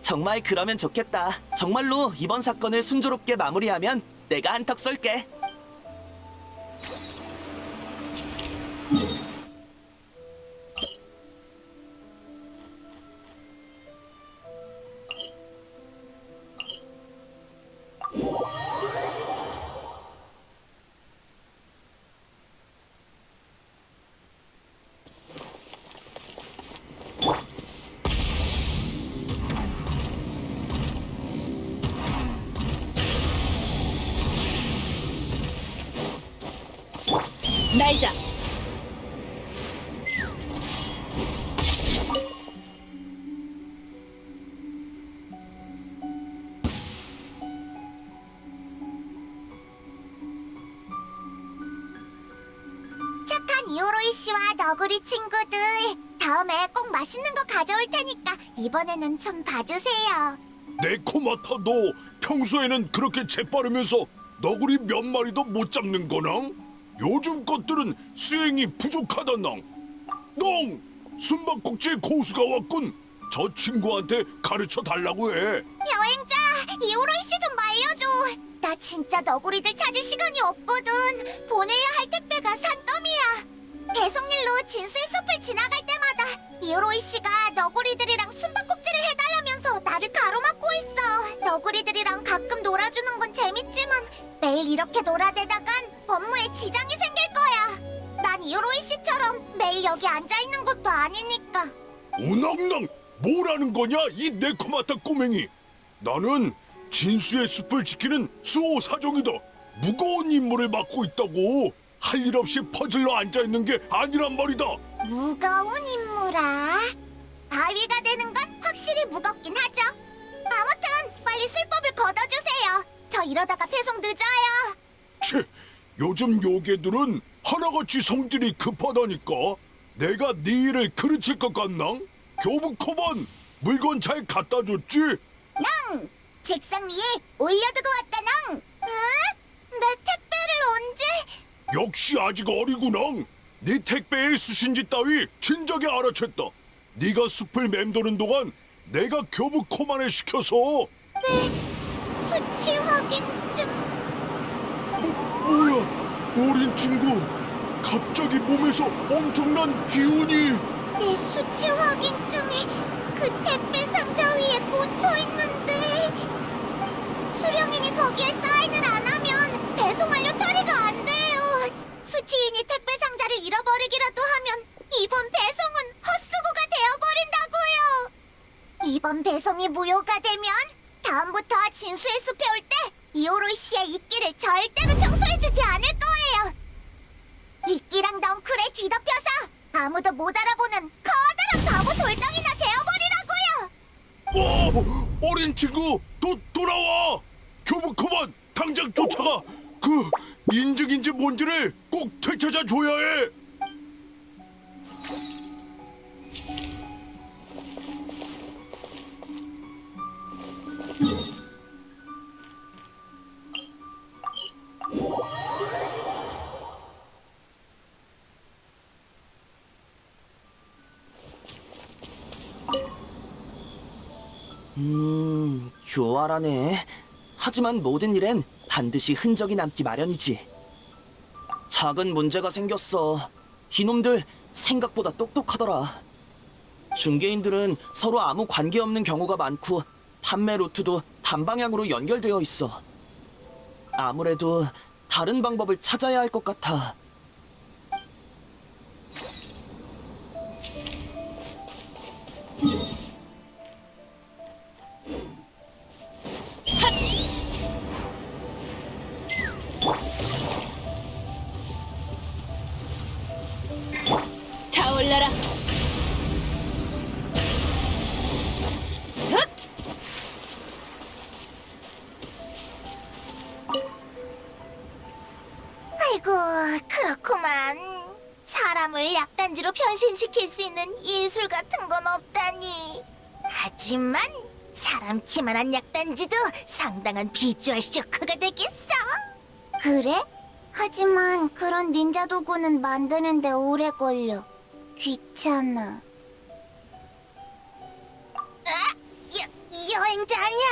정말 그러면 좋겠다. 정말로 이번 사건을 순조롭게 마무리하면 내가 한턱 쏠게. 날자. 착한 이오로이 씨와 너구리 친구들, 다음에 꼭 맛있는 거 가져올 테니까 이번에는 좀 봐주세요. 네코마타 너 평소에는 그렇게 재빠르면서 너구리 몇 마리도 못 잡는 거낭? 요즘 것들은 수행이 부족하다낭. 농! 숨바꼭질 고수가 왔군. 저 친구한테 가르쳐 달라고 해. 여행자, 이오로이 씨 좀 말려줘. 나 진짜 너구리들 찾을 시간이 없거든. 보내야 할 택배가 산더미야. 배송일로 진수의 숲을 지나갈 때마다 이오로이 씨가 너구리들이랑 숨바꼭질을 해달라면서 나를 가로막고 있어. 너구리들이랑 가끔 놀아주는 건 재밌지만 매일 이렇게 놀아대다간 업무에 지장이 생길 거야. 난 이오로이 씨처럼 매일 여기 앉아있는 것도 아니니까. 오낭낭! 뭐라는 거냐 이 네코마타 꼬맹이. 나는 진수의 숲을 지키는 수호 사정이다. 무거운 임무를 맡고 있다고. 할 일 없이 퍼즐로 앉아있는 게 아니란 말이다. 무거운 임무라. 바위가 되는 건 확실히 무겁긴 하죠. 아무튼 빨리 술법을 걷어주세요. 저 이러다가 배송 늦어요. 채, 요즘 요괴들은 하나같이 성질이 급하다니까. 내가 네 일을 그르칠 것 같낭? 교부코반 물건 잘 갖다 줬지? 낭! 책상 위에 올려두고 왔다낭. 내 택배를 언제? 역시 아직 어리구낭. 네 택배의 수신지 따위 진작에 알아챘다. 네가 숲을 맴도는 동안 내가 교부코만을 시켜서. 수치 확인증. 뭐야, 어린 친구. 갑자기 몸에서 엄청난 기운이. 내 수치 확인증이 그 택배 상자 위에 꽂혀 있는데 수령인이 거기에 사인을 안 하면 배송 완료 처리가 안 돼요. 수치인이 택배 상자를 잃어버리기라도 하면 이번 배송은 헛수고가 되어버린다고요. 이번 배송이 무효가 되면 다음부터 진수의 숲에 올 때 이오로이 씨의 이끼를 절대로 청소해주지 않을 거예요. 이끼랑 넝쿨에 뒤덮여서 아무도 못 알아보는 커다란 바보 돌덩이나 되어버리라고요. 어린 친구, 돌아와. 교부코만 당장 쫓아가. 그 인증인지 뭔지를 꼭 되찾아 줘야 해. 교활하네. 하지만 모든 일엔 반드시 흔적이 남기 마련이지. 작은 문제가 생겼어. 이놈들 생각보다 똑똑하더라. 중개인들은 서로 아무 관계없는 경우가 많고 판매 루트도 단방향으로 연결되어 있어. 아무래도 다른 방법을 찾아야 할 것 같아. 사람을 약단지로 변신시킬 수 있는 인술 같은 건 없다니. 하지만 사람 키만한 약단지도 상당한 비주얼 쇼크가 되겠어. 그래? 하지만 그런 닌자 도구는 만드는데 오래 걸려. 귀찮아. 여행자 아니야?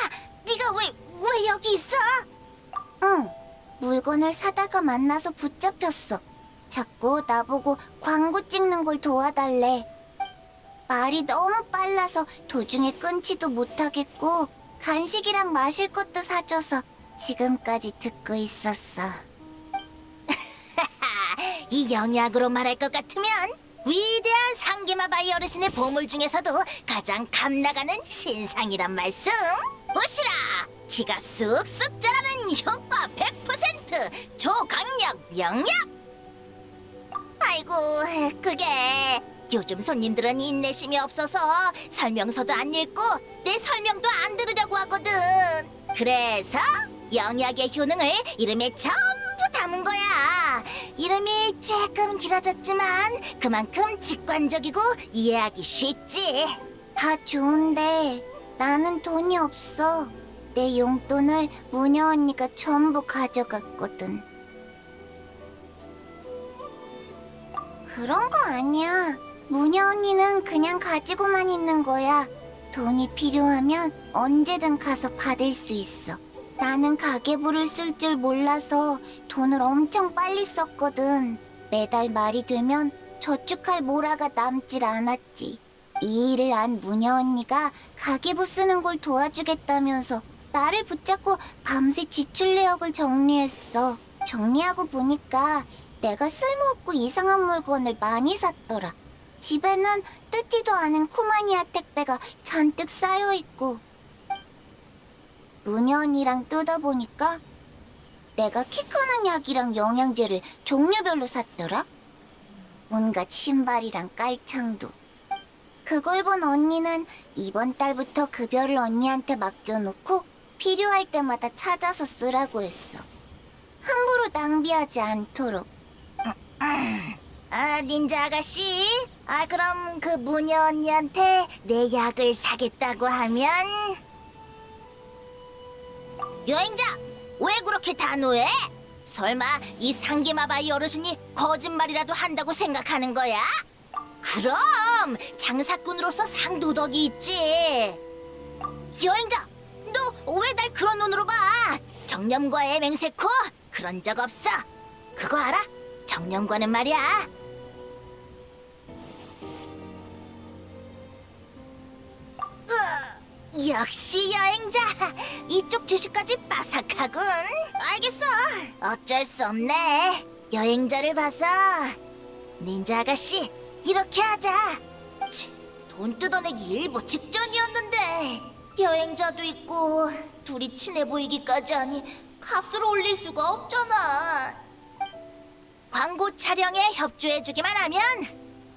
네가 왜 여기 있어? 응, 물건을 사다가 만나서 붙잡혔어. 자꾸 나보고 광고 찍는 걸 도와달래. 말이 너무 빨라서 도중에 끊지도 못하겠고 간식이랑 마실 것도 사줘서 지금까지 듣고 있었어. 이 영약으로 말할 것 같으면 위대한 상기마바이 어르신의 보물 중에서도 가장 감나가는 신상이란 말씀. 보시라, 키가 쑥쑥 자라는 효과 100% 초강력 영약. 아이고, 그게 요즘 손님들은 인내심이 없어서 설명서도 안 읽고 내 설명도 안 들으려고 하거든. 그래서 영약의 효능을 이름에 전부 담은 거야. 이름이 조금 길어졌지만 그만큼 직관적이고 이해하기 쉽지. 다 좋은데 나는 돈이 없어. 내 용돈을 무녀 언니가 전부 가져갔거든. 그런 거 아니야. 무녀 언니는 그냥 가지고만 있는 거야. 돈이 필요하면 언제든 가서 받을 수 있어. 나는 가계부를 쓸 줄 몰라서 돈을 엄청 빨리 썼거든. 매달 말이 되면 저축할 모라가 남질 않았지. 이 일을 안 무녀 언니가 가계부 쓰는 걸 도와주겠다면서 나를 붙잡고 밤새 지출 내역을 정리했어. 정리하고 보니까 내가 쓸모없고 이상한 물건을 많이 샀더라. 집에는 뜯지도 않은 코마니아 택배가 잔뜩 쌓여있고. 무녀 언니랑 뜯어보니까 내가 키 크는 약이랑 영양제를 종류별로 샀더라. 온갖 신발이랑 깔창도. 그걸 본 언니는 이번 달부터 급여를 언니한테 맡겨놓고 필요할 때마다 찾아서 쓰라고 했어. 함부로 낭비하지 않도록. 닌자 아가씨. 그럼 그 무녀 언니한테 내 약을 사겠다고 하면... 여행자, 왜 그렇게 단호해? 설마 이 상기마바이 어르신이 거짓말이라도 한다고 생각하는 거야? 그럼 장사꾼으로서 상도덕이 있지. 여행자, 너 왜 날 그런 눈으로 봐? 정념과의 맹세코 그런 적 없어. 그거 알아? 정념과는 말이야. 역시 여행자. 이쪽 지시까지 빠삭하군. 알겠어. 어쩔 수 없네. 여행자를 봐서. 닌자 아가씨, 이렇게 하자. 돈 뜯어내기 일보 직전이었는데 여행자도 있고 둘이 친해 보이기까지 하니 값을 올릴 수가 없잖아. 광고 촬영에 협조해주기만 하면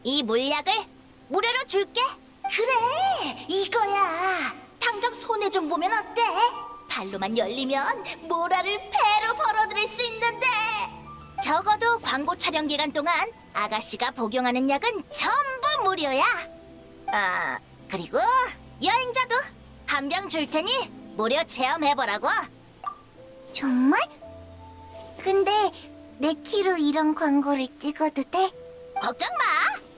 이 물약을 무료로 줄게. 그래, 이거야. 당장 손에 좀 보면 어때? 발로만 열리면 모라를 배로 벌어들일 수 있는데. 적어도 광고 촬영 기간 동안 아가씨가 복용하는 약은 전부 무료야. 그리고 여행자도 한 병 줄 테니 무료 체험해보라고. 정말? 근데 내 키로 이런 광고를 찍어도 돼? 걱정 마.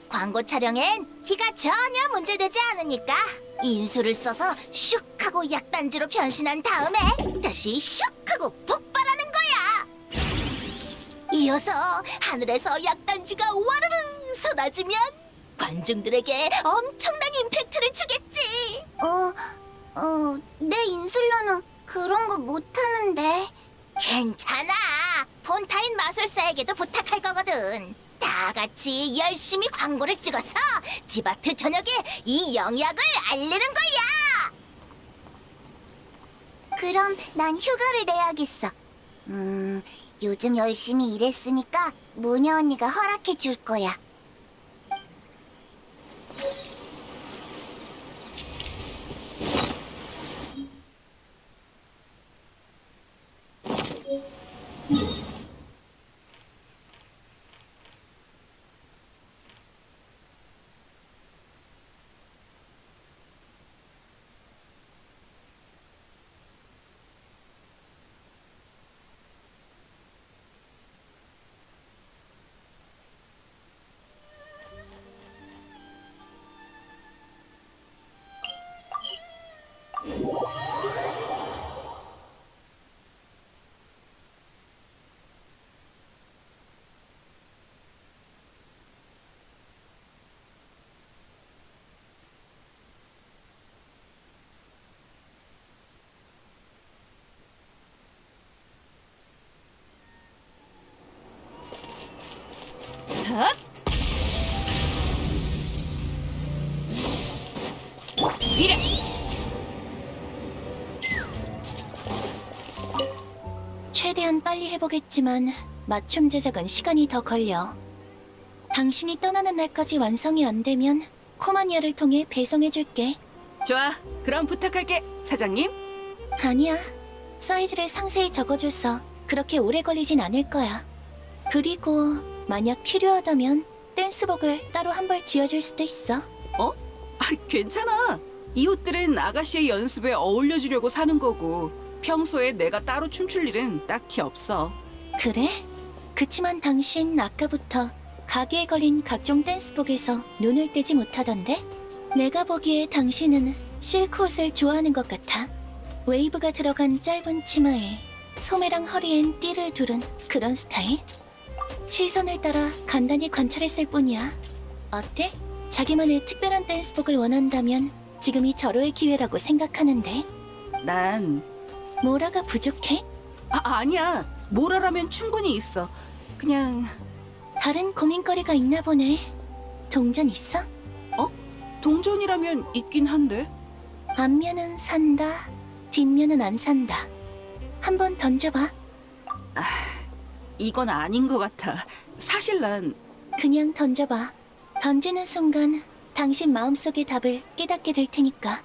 광고 촬영엔 키가 전혀 문제되지 않으니까 인수를 써서 슉 하고 약단지로 변신한 다음에 다시 슉 하고 폭발하는 거야. 이어서 하늘에서 약단지가 와르르 쏟아지면 관중들에게 엄청난 임팩트를 주겠지. 내 인술로는 그런 거 못하는데. 괜찮아. 폰타인 마술사에게도 부탁할 거거든. 다 같이 열심히 광고를 찍어서 디바트 저녁에 이 영약을 알리는 거야. 그럼 난 휴가를 내야겠어. 요즘 열심히 일했으니까 무녀 언니가 허락해 줄 거야. 최대한 빨리 해보겠지만 맞춤 제작은 시간이 더 걸려. 당신이 떠나는 날까지 완성이 안 되면 코마니아를 통해 배송해줄게. 좋아, 그럼 부탁할게, 사장님. 아니야. 사이즈를 상세히 적어줘서 그렇게 오래 걸리진 않을 거야. 그리고 만약 필요하다면 댄스복을 따로 한 벌 지어줄 수도 있어. 괜찮아. 이 옷들은 아가씨의 연습에 어울려주려고 사는 거고 평소에 내가 따로 춤출 일은 딱히 없어. 그래? 그치만 당신 아까부터 가게에 걸린 각종 댄스복에서 눈을 떼지 못하던데? 내가 보기에 당신은 실크 옷을 좋아하는 것 같아. 웨이브가 들어간 짧은 치마에 소매랑 허리엔 띠를 두른 그런 스타일? 시선을 따라 간단히 관찰했을 뿐이야. 어때? 자기만의 특별한 댄스복을 원한다면 지금이 절호의 기회라고 생각하는데. 난 뭐라가 부족해? 아니야. 뭐라라면 충분히 있어. 그냥 다른 고민거리가 있나 보네. 동전 있어? 동전이라면 있긴 한데. 앞면은 산다, 뒷면은 안 산다. 한번 던져봐. 이건 아닌 것 같아. 사실 난 그냥 던져봐. 던지는 순간 당신 마음속의 답을 깨닫게 될 테니까.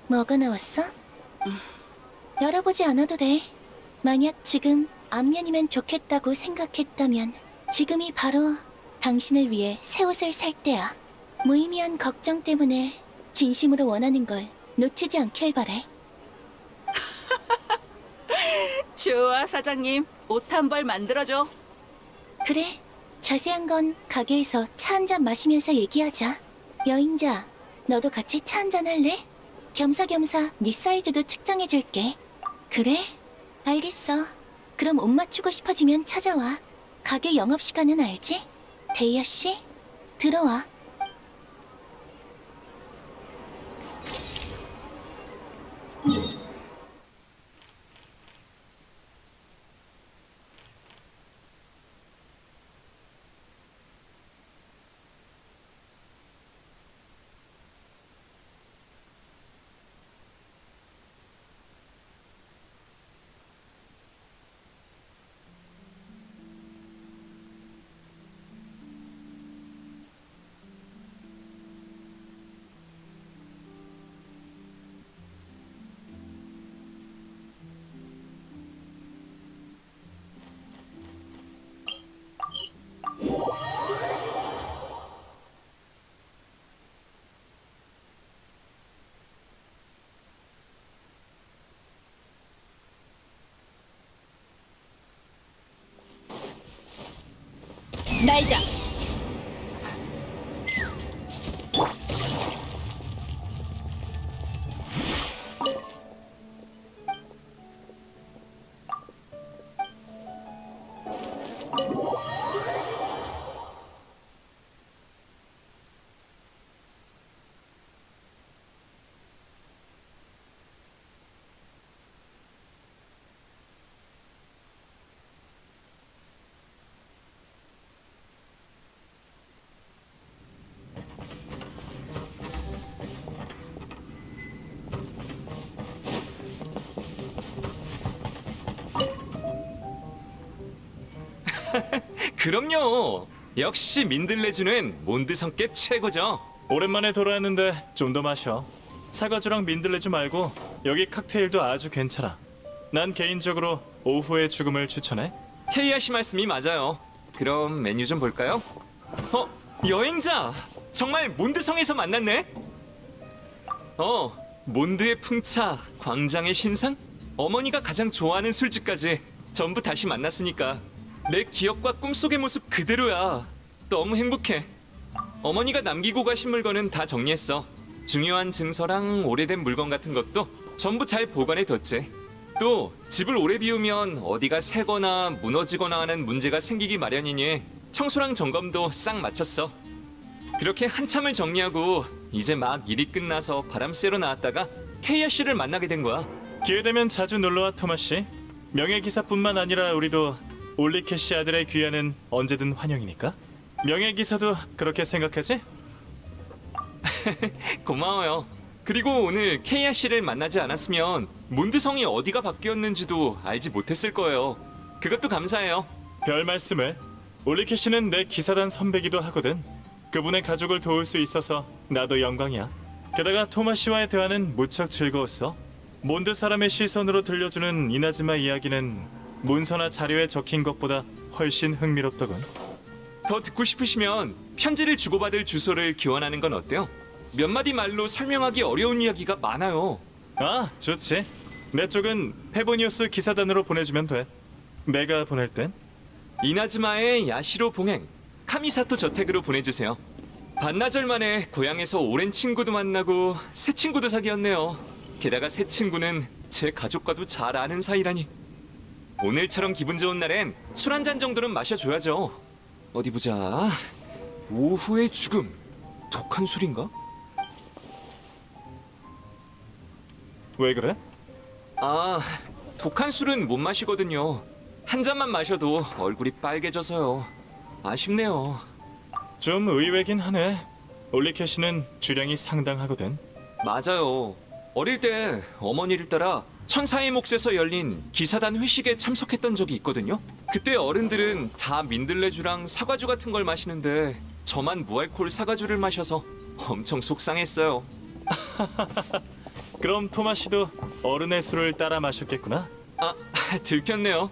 뭐가 나왔어? 열어보지 않아도 돼. 만약 지금 앞면이면 좋겠다고 생각했다면 지금이 바로 당신을 위해 새 옷을 살 때야. 무의미한 걱정 때문에 진심으로 원하는 걸 놓치지 않길 바래. 좋아, 사장님. 옷 한 벌 만들어줘. 그래. 자세한 건 가게에서 차 한 잔 마시면서 얘기하자. 여행자, 너도 같이 차 한 잔 할래? 겸사겸사 네 사이즈도 측정해줄게. 그래? 알겠어. 그럼 옷 맞추고 싶어지면 찾아와. 가게 영업시간은 알지? 데이아 씨, 들어와. 날자. 그럼요. 역시 민들레주는 몬드 성께 최고죠. 오랜만에 돌아왔는데 좀 더 마셔. 사과주랑 민들레주 말고 여기 칵테일도 아주 괜찮아. 난 개인적으로 오후의 죽음을 추천해. 케이아 씨 말씀이 맞아요. 그럼 메뉴 좀 볼까요? 여행자! 정말 몬드성에서 만났네? 몬드의 풍차, 광장의 신상, 어머니가 가장 좋아하는 술집까지 전부 다시 만났으니까 내 기억과 꿈속의 모습 그대로야. 너무 행복해. 어머니가 남기고 가신 물건은 다 정리했어. 중요한 증서랑 오래된 물건 같은 것도 전부 잘 보관해뒀지. 또 집을 오래 비우면 어디가 새거나 무너지거나 하는 문제가 생기기 마련이니 청소랑 점검도 싹 마쳤어. 그렇게 한참을 정리하고 이제 막 일이 끝나서 바람 쐬러 나왔다가 케이아 씨를 만나게 된 거야. 기회되면 자주 놀러와, 토마 씨. 명예기사뿐만 아니라 우리도 올리케 씨 아들의 귀환은 언제든 환영이니까. 명예기사도 그렇게 생각하지? 고마워요. 그리고 오늘 케이아 씨를 만나지 않았으면 몬드성이 어디가 바뀌었는지도 알지 못했을 거예요. 그것도 감사해요. 별 말씀을. 올리케 씨는 내 기사단 선배기도 하거든. 그분의 가족을 도울 수 있어서 나도 영광이야. 게다가 토마 씨와의 대화는 무척 즐거웠어. 몬드 사람의 시선으로 들려주는 이나즈마 이야기는 문서나 자료에 적힌 것보다 훨씬 흥미롭더군. 더 듣고 싶으시면 편지를 주고받을 주소를 교환하는 건 어때요? 몇 마디 말로 설명하기 어려운 이야기가 많아요. 아, 좋지. 내 쪽은 페보니우스 기사단으로 보내주면 돼. 내가 보낼 땐? 이나즈마의 야시로 봉행, 카미사토 저택으로 보내주세요. 반나절 만에 고향에서 오랜 친구도 만나고 새 친구도 사귀었네요. 게다가 새 친구는 제 가족과도 잘 아는 사이라니. 오늘처럼 기분 좋은 날엔 술 한 잔 정도는 마셔줘야죠. 어디 보자. 오후의 죽음. 독한 술인가? 왜 그래? 아, 독한 술은 못 마시거든요. 한 잔만 마셔도 얼굴이 빨개져서요. 아쉽네요. 좀 의외긴 하네. 올리케 씨는 주량이 상당하거든. 맞아요. 어릴 때 어머니를 따라 천사의 몫에서 열린 기사단 회식에 참석했던 적이 있거든요. 그때 어른들은 다 민들레주랑 사과주 같은 걸 마시는데 저만 무알콜 사과주를 마셔서 엄청 속상했어요. 그럼 토마 씨도 어른의 술을 따라 마셨겠구나? 아, 들켰네요.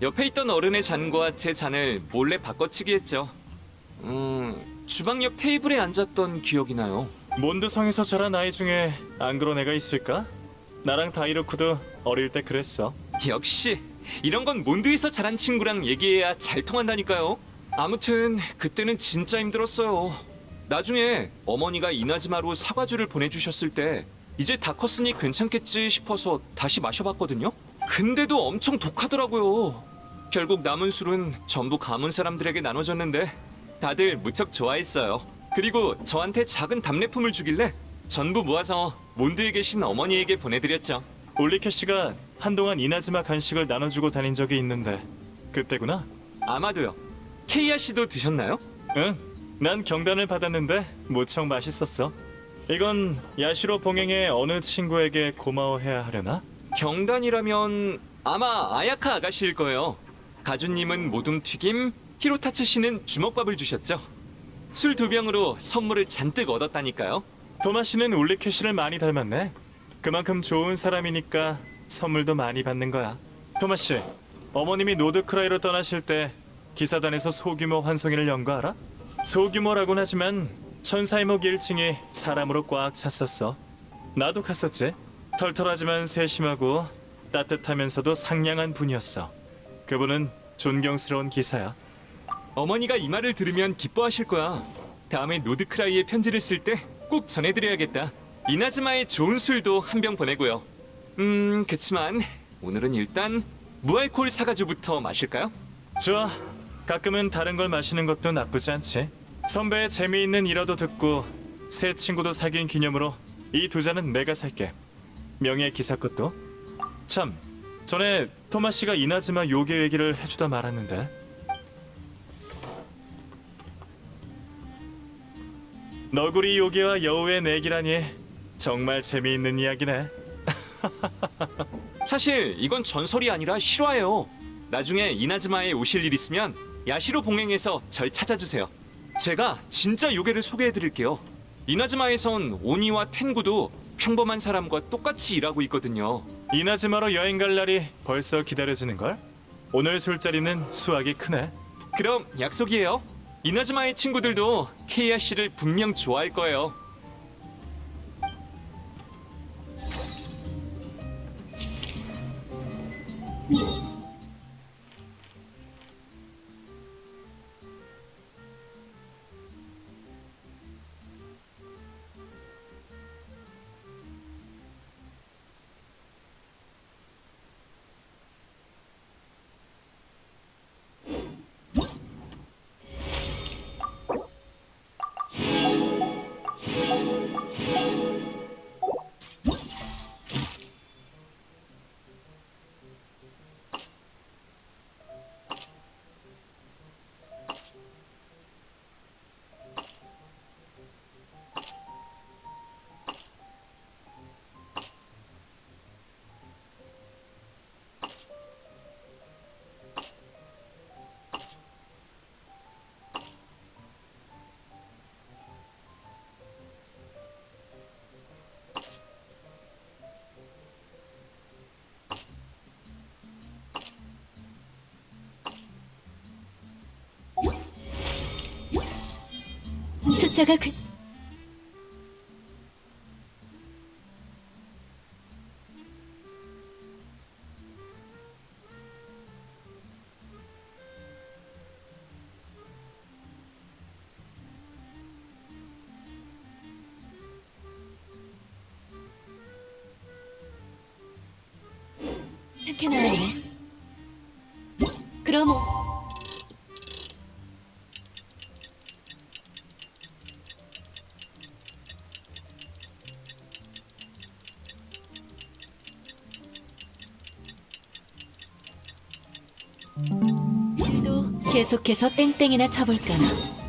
옆에 있던 어른의 잔과 제 잔을 몰래 바꿔치기 했죠. 주방 옆 테이블에 앉았던 기억이 나요. 몬드성에서 자란 아이 중에 안 그런 애가 있을까? 나랑 다이로쿠도 어릴 때 그랬어. 역시 이런 건 몬드에서 자란 친구랑 얘기해야 잘 통한다니까요. 아무튼 그때는 진짜 힘들었어요. 나중에 어머니가 이나즈마로 사과주를 보내주셨을 때 이제 다 컸으니 괜찮겠지 싶어서 다시 마셔봤거든요. 근데도 엄청 독하더라고요. 결국 남은 술은 전부 가문 사람들에게 나눠줬는데 다들 무척 좋아했어요. 그리고 저한테 작은 답례품을 주길래 전부 모아서 몬드에 계신 어머니에게 보내드렸죠. 올리케 씨가 한동안 이나즈마 간식을 나눠주고 다닌 적이 있는데 그때구나? 아마도요. 케이아 씨도 드셨나요? 응, 난 경단을 받았는데 무척 맛있었어. 이건 야시로 봉행의 어느 친구에게 고마워해야 하려나? 경단이라면 아마 아야카 아가씨일 거예요. 가주님은 모둠 튀김, 히로타츠 씨는 주먹밥을 주셨죠. 술 2병으로 선물을 잔뜩 얻었다니까요. 토마 씨는 올리케 씨를 많이 닮았네. 그만큼 좋은 사람이니까 선물도 많이 받는 거야. 토마 씨, 어머님이 노드크라이로 떠나실 때 기사단에서 소규모 환송회를 연 거 알아? 소규모라곤 하지만 천사의 목 1층이 사람으로 꽉 찼었어. 나도 갔었지. 털털하지만 세심하고 따뜻하면서도 상냥한 분이었어. 그분은 존경스러운 기사야. 어머니가 이 말을 들으면 기뻐하실 거야. 다음에 노드크라이에 편지를 쓸 때 꼭 전해드려야겠다. 이나즈마의 좋은 술도 한 병 보내고요. 그치만 오늘은 일단 무알콜 사과주부터 마실까요? 좋아. 가끔은 다른 걸 마시는 것도 나쁘지 않지. 선배의 재미있는 일화도 듣고 새 친구도 사귄 기념으로 이 2잔은 내가 살게. 명예 기사 것도. 참, 전에 토마 씨가 이나즈마 요괴 얘기를 해주다 말았는데. 너구리 요괴와 여우의 내기라니 정말 재미있는 이야기네. 사실 이건 전설이 아니라 실화예요. 나중에 이나즈마에 오실 일 있으면 야시로 봉행에서 절 찾아주세요. 제가 진짜 요괴를 소개해드릴게요. 이나즈마에선 오니와 텐구도 평범한 사람과 똑같이 일하고 있거든요. 이나즈마로 여행 갈 날이 벌써 기다려지는걸? 오늘 술자리는 수확이 크네. 그럼 약속이에요. 이나즈마의 친구들도 케이아 씨를 분명 좋아할 거예요. 어쩌가 그... 착해 나왔네. 그럼 우리도 계속해서 땡땡이나 쳐볼까나.